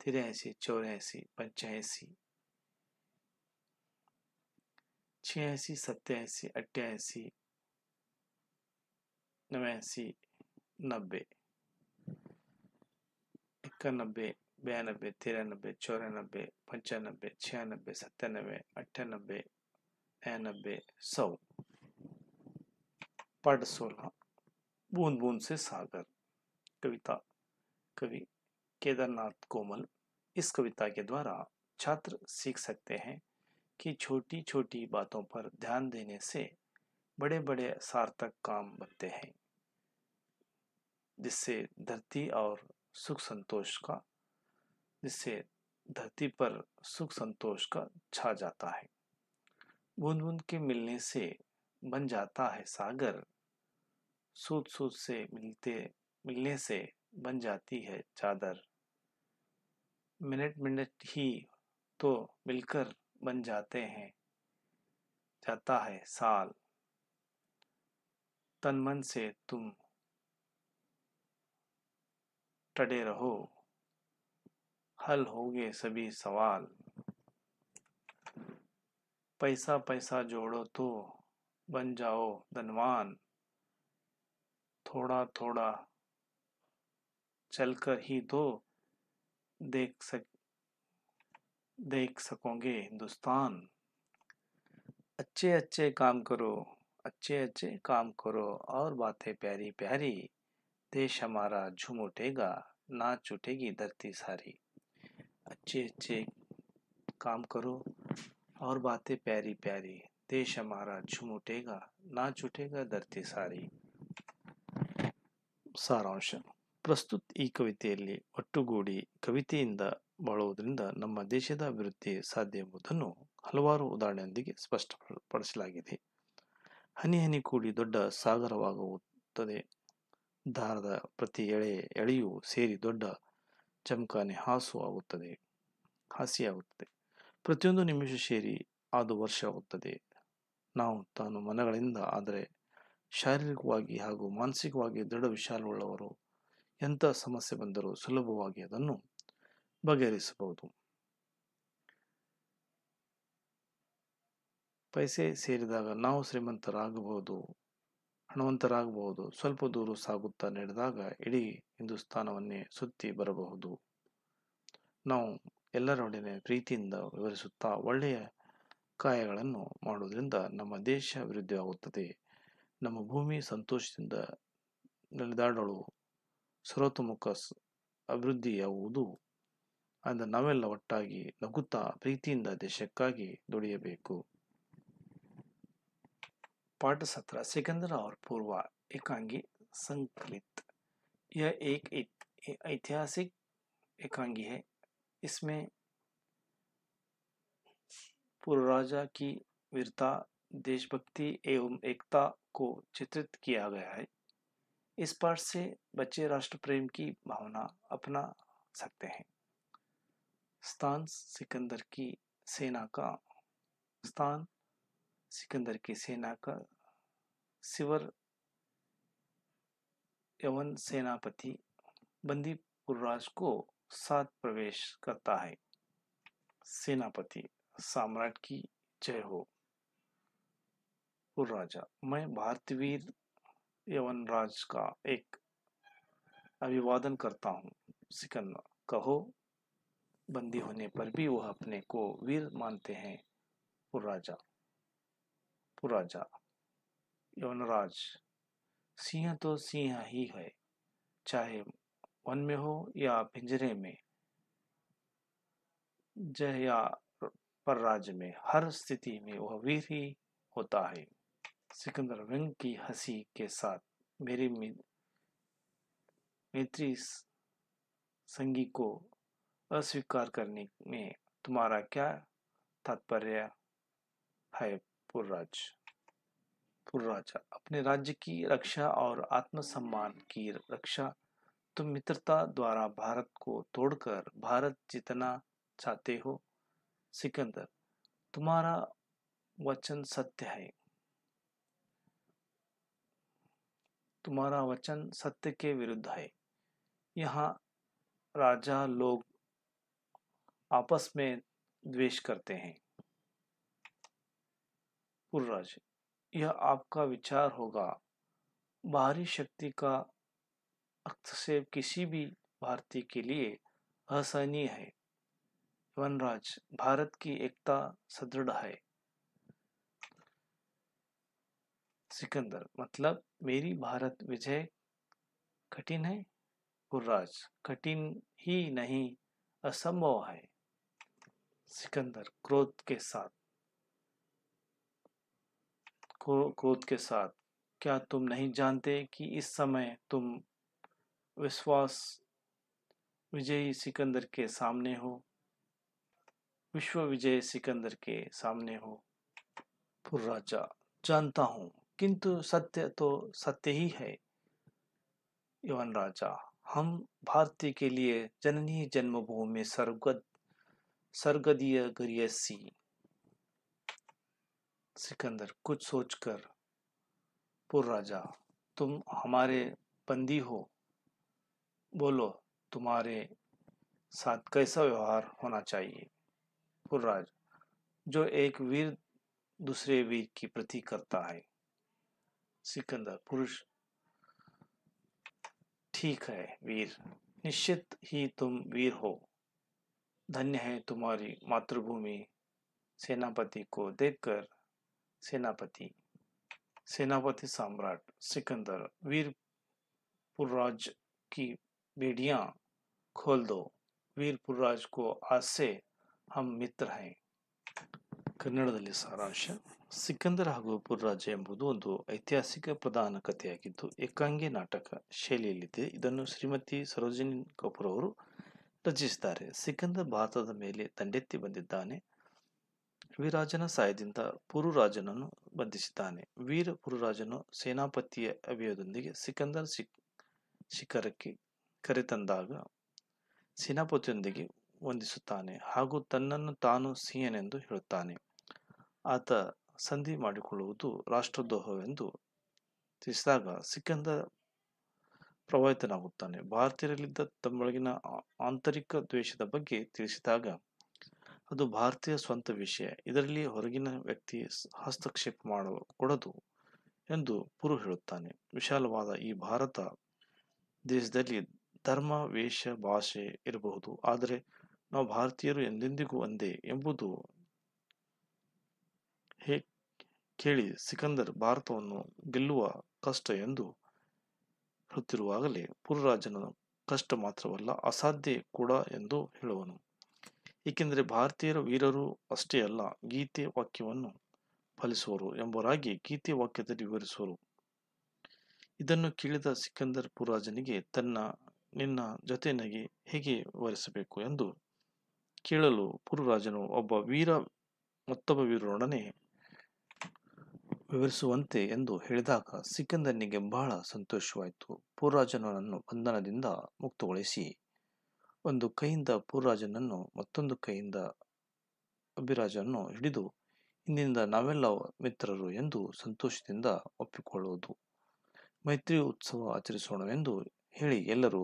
83, 84, 85, 86, 87, 88, 89, 90, 91, 92, 93, 94, 95, 96, 97, 98, 99, 100. पाठ 16 बूंद बूंद से सागर। कविता, कवि केदारनाथ कोमल। इस कविता के द्वारा छात्र सीख सकते हैं कि छोटी छोटी बातों पर ध्यान देने से बड़े बड़े सार्थक काम बनते हैं, जिससे धरती पर सुख संतोष का छा जाता है। बूंद बूंद के मिलने से बन जाता है सागर, सूत सूत से मिलने से बन जाती है चादर, मिनट मिनट ही तो मिलकर बन जाता है साल, तन मन से तुम टड़े रहो, हल होगे सभी सवाल, पैसा पैसा जोड़ो तो बन जाओ धनवान, थोड़ा थोड़ा चलकर ही तो देख सकोगे हिंदुस्तान, अच्छे अच्छे काम करो और बातें प्यारी प्यारी, देश हमारा झूम उठेगा, नाच उठेगी धरती सारी। अच्छे अच्छे काम करो और बातें प्यारी प्यारी, देश हमारा झूम उठेगा, नाच उठेगा धरती सारी। ಸಾರಾಂಶ. ಪ್ರಸ್ತುತ ಈ ಕವಿತೆಯಲ್ಲಿ ಒಟ್ಟುಗೂಡಿ ಕವಿತೆಯಿಂದ ಬಾಳುವುದರಿಂದ ನಮ್ಮ ದೇಶದ ಅಭಿವೃದ್ಧಿ ಸಾಧ್ಯ ಎಂಬುದನ್ನು ಹಲವಾರು ಉದಾಹರಣೆಯೊಂದಿಗೆ ಸ್ಪಷ್ಟಪಡಿಸಲಾಗಿದೆ. ಹನಿ ಹನಿ ಕೂಡಿ ದೊಡ್ಡ ಸಾಗರವಾಗುತ್ತದೆ. ದಾರದ ಪ್ರತಿ ಎಳೆಯೂ ಸೇರಿ ದೊಡ್ಡ ಚಮಕಾನೆ ಹಾಸಿಯಾಗುತ್ತದೆ. ಪ್ರತಿಯೊಂದು ನಿಮಿಷ ಸೇರಿ ಅದು ವರ್ಷವಾಗುತ್ತದೆ. ನಾವು ತಾನು ಮನಗಳಿಂದ, ಆದರೆ ಶಾರೀರಿಕವಾಗಿ ಹಾಗೂ ಮಾನಸಿಕವಾಗಿ ದೃಢ ವಿಶಾಲವುಳ್ಳವರು. ಎಂಥ ಸಮಸ್ಯೆ ಬಂದರೂ ಸುಲಭವಾಗಿ ಅದನ್ನು ಬಗೆಹರಿಸಬಹುದು. ಪೈಸೆ ಸೇರಿದಾಗ ನಾವು ಶ್ರೀಮಂತರಾಗಬಹುದು, ಹಣವಂತರಾಗಬಹುದು. ಸ್ವಲ್ಪ ದೂರ ಸಾಗುತ್ತಾ ನಡೆದಾಗ ಇಡೀ ಹಿಂದೂಸ್ತಾನವನ್ನೇ ಸುತ್ತಿ ಬರಬಹುದು. ನಾವು ಎಲ್ಲರೊಡನೆ ಪ್ರೀತಿಯಿಂದ ವಿವರಿಸುತ್ತಾ ಒಳ್ಳೆಯ ಕಾರ್ಯಗಳನ್ನು ಮಾಡುವುದರಿಂದ ನಮ್ಮ ದೇಶ ಅಭಿವೃದ್ಧಿಯಾಗುತ್ತದೆ. ನಮ್ಮ ಭೂಮಿ ಸಂತೋಷದಿಂದ ನಡೆದಾಡಲು ಸರ್ವತೋಮುಖ ಅಭಿವೃದ್ಧಿಯಾಗುವುದು. ಅಂದರೆ ನಾವೆಲ್ಲ ಒಟ್ಟಾಗಿ ನಗುತ್ತಾ ಪ್ರೀತಿಯಿಂದ देशಕ್ಕಾಗಿ ದುಡಿಯಬೇಕು. पाठ 17 सिकंदर और पूर्व एकांगी संकलित। यह एक ऐतिहासिक एकांगी है। इसमें पूर्व राजा की वीरता, देशभक्ति एवं एकता को चित्रित किया गया है। इस पाठ से बच्चे राष्ट्र प्रेम की भावना अपना सकते हैं। स्थान सिकंदर की सेना का स्थान सिकंदर की सेना का सिवर यवन सेनापति बंदीपुरराज को साथ प्रवेश करता है। सेनापति सम्राट की जय हो। पुरराजा मैं भारतीय वीर यवन राज का एक अभिवादन करता हूँ। सिकंदर कहो। बंदी होने पर भी वह अपने को वीर मानते हैं। पुरराजा यवनराज सिंह तो सिंह ही है, चाहे वन में हो या पिंजरे में, जय या पर राज्य में, हर स्थिति में वह वीर ही होता है। सिकंदर व्यंग की हंसी के साथ मेरी मैत्री संगी को अस्वीकार करने में तुम्हारा क्या तात्पर्य है? पुरराजा अपने राज्य की रक्षा और आत्मसम्मान की रक्षा तुम मित्रता द्वारा भारत को तोड़कर भारत जीतना चाहते हो। सिकंदर तुम्हारा वचन सत्य है। तुम्हारा वचन सत्य के विरुद्ध है। यहाँ राजा लोग आपस में द्वेष करते हैं। पुरराजा यह आपका विचार होगा। बाहरी शक्ति का हस्तक्षेप किसी भी भारतीय के लिए असहनीय है। वनराज भारत की एकता सुदृढ़ है। सिकंदर मतलब मेरी भारत विजय कठिन है। पुरराज कठिन ही नहीं असंभव है। सिकंदर क्रोध के साथ क्या तुम नहीं जानते कि इस समय तुम विश्वास विजयी सिकंदर के सामने हो, विश्व विजय सिकंदर के सामने हो। पुरराजा जानता हूँ, किंतु सत्य तो सत्य ही है। यवन राजा हम भारतीय के लिए जननी जन्मभूमि स्वर्गीय गरियसी। सिकंदर कुछ सोचकर पुरराजा तुम हमारे बंदी हो, बोलो तुम्हारे साथ कैसा व्यवहार होना चाहिए। पुरराजा जो एक वीर दूसरे वीर की प्रति करता है। सिकंदर पुरुष ठीक है वीर, निश्चित ही तुम वीर हो। धन्य है तुम्हारी मातृभूमि। सेनापति को देखकर सेनापति सम्राट सिकंदर वीर पुरराज की बेड़ियां खोल दो। वीर पुरराज को आज से हम मित्र हैं। ಕನ್ನಡದಲ್ಲಿ ಸಾರಾಂಶ ಸಿಕಂದರ್ ಹಾಗೂ ಪುರರಾಜ ಎಂಬುದು ಒಂದು ಐತಿಹಾಸಿಕ ಪ್ರಧಾನ ಕಥೆಯಾಗಿದ್ದು ಏಕಾಂಗಿ ನಾಟಕ ಶೈಲಿಯಲ್ಲಿದೆ. ಇದನ್ನು ಶ್ರೀಮತಿ ಸರೋಜಿನಿ ಕಪೂರ್ ಅವರು ರಚಿಸಿದ್ದಾರೆ. ಸಿಕಂದರ್ ಭಾರತದ ಮೇಲೆ ದಂಡೆತ್ತಿ ಬಂದಿದ್ದಾನೆ. ವೀರರಾಜನ ಸಹಾಯದಿಂದ ಪುರುರಾಜನನ್ನು ಬಂಧಿಸಿದ್ದಾನೆ. ವೀರ ಪುರುರಾಜನು ಸೇನಾಪತಿಯ ಅಭಯದೊಂದಿಗೆ ಸಿಕಂದರ್ ಶಿಖರಕ್ಕೆ ಕರೆತಂದಾಗ ಸೇನಾಪತಿಯೊಂದಿಗೆ ವಂದಿಸುತ್ತಾನೆ ಹಾಗೂ ತನ್ನನ್ನು ತಾನು ಸಿಂಹನೆಂದು ಹೇಳುತ್ತಾನೆ. ಆತ ಸಂಧಿ ಮಾಡಿಕೊಳ್ಳುವುದು ರಾಷ್ಟ್ರದ್ರೋಹವೆಂದು ತಿಳಿಸಿದಾಗ ಸಿಕಂದರ್ ಪ್ರಭಾವಿತನಾಗುತ್ತಾನೆ. ಭಾರತೀಯರಲ್ಲಿದ್ದ ತಮ್ಮೊಳಗಿನ ಆಂತರಿಕ ದ್ವೇಷದ ಬಗ್ಗೆ ತಿಳಿಸಿದಾಗ ಅದು ಭಾರತೀಯ ಸ್ವಂತ ವಿಷಯ. ಇದರಲ್ಲಿ ಹೊರಗಿನ ವ್ಯಕ್ತಿ ಹಸ್ತಕ್ಷೇಪ ಕೊಡದು ಎಂದು ಪುರು ಹೇಳುತ್ತಾನೆ. ವಿಶಾಲವಾದ ಈ ಭಾರತ ದೇಶದಲ್ಲಿ ಧರ್ಮ, ವೇಷ, ಭಾಷೆ ಇರಬಹುದು, ಆದರೆ ನಾವು ಭಾರತೀಯರು ಎಂದೆಂದಿಗೂ ಒಂದೇ ಎಂಬುದು ಕೇಳಿ ಸಿಕಂದರ್ ಭಾರತವನ್ನು ಗೆಲ್ಲುವ ಕಷ್ಟ ಎಂದು ಹೇಳುತ್ತಿರುವಾಗಲೇ ಪುರುರಾಜನ ಕಷ್ಟ ಮಾತ್ರವಲ್ಲ, ಅಸಾಧ್ಯ ಕೂಡ ಎಂದು ಹೇಳುವನು. ಏಕೆಂದರೆ ಭಾರತೀಯರ ವೀರರು ಅಷ್ಟೇ ಅಲ್ಲ, ಗೀತೆ ವಾಕ್ಯವನ್ನು ಫಲಿಸುವರು ಎಂಬುದಾಗಿ ಗೀತೆ ವಾಕ್ಯದಲ್ಲಿ ವಿವರಿಸುವರು. ಇದನ್ನು ಕೇಳಿದ ಸಿಕಂದರ್ ಪುರರಾಜನಿಗೆ ನಿನ್ನ ಜೊತೆಯಾಗಿ ಹೇಗೆ ವಿವರಿಸಬೇಕು ಎಂದು ಕೇಳಲು ಪುರುರಾಜನು ಒಬ್ಬ ವೀರ ಮತ್ತೊಬ್ಬ ವೀರರೊಡನೆ ವಿವರಿಸುವಂತೆ ಎಂದು ಹೇಳಿದಾಗ ಸಿಕಂದರನಿಗೆ ಬಹಳ ಸಂತೋಷವಾಯಿತು. ಪುರುರಾಜನನ್ನು ಬಂಧನದಿಂದ ಮುಕ್ತಗೊಳಿಸಿ ಒಂದು ಕೈಯಿಂದ ಪುರುರಾಜನನ್ನು ಮತ್ತೊಂದು ಕೈಯಿಂದ ಅಭಿರಾಜನನ್ನು ಹಿಡಿದು ಇಂದಿನಿಂದ ನಾವೆಲ್ಲ ಮಿತ್ರರು ಎಂದು ಸಂತೋಷದಿಂದ ಒಪ್ಪಿಕೊಳ್ಳುವುದು, ಮೈತ್ರಿ ಉತ್ಸವ ಆಚರಿಸೋಣವೆಂದು ಹೇಳಿ ಎಲ್ಲರೂ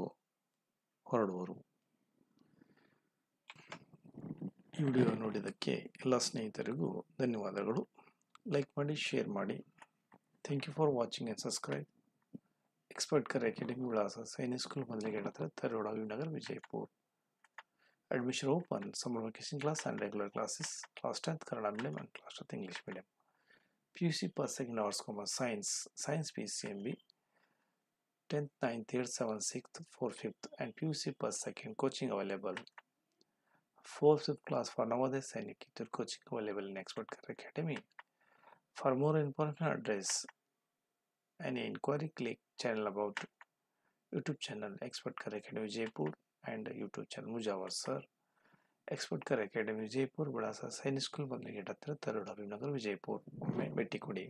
ಹೊರಡುವರು. ಈ ವಿಡಿಯೋ ನೋಡಿದ್ದಕ್ಕೆ ಎಲ್ಲ ಸ್ನೇಹಿತರಿಗೂ ಧನ್ಯವಾದಗಳು. ಲೈಕ್ ಮಾಡಿ, ಶೇರ್ ಮಾಡಿ. Thank you for watching and subscribe. Expert कर अकेडमी विलास सैनिक स्कूल मदलिगेट हत्र तरोड़ा नगर Vijayapur. Admission open. Summer vacation class and regular classes. Class 10th Kannada medium and class 10th English medium. PUC first, second hours commerce science PCMB. 10th, 9th, 8th, 7th, 6th, 4th, 5th and PUC first, second coaching available. 4th, 5th class for Navodaya Sainik coaching available in Expert Career Academy. For more information address any inquiry, click channel about YouTube channel Expert Career Academy Jaipur and YouTube channel Mujawar Sir. Expert Career Academy Jaipur, बड़ा सा सैनिक school बदलेगेट हत्र तरोड़ा नगर विजयपुर में बेटी कुड़ी.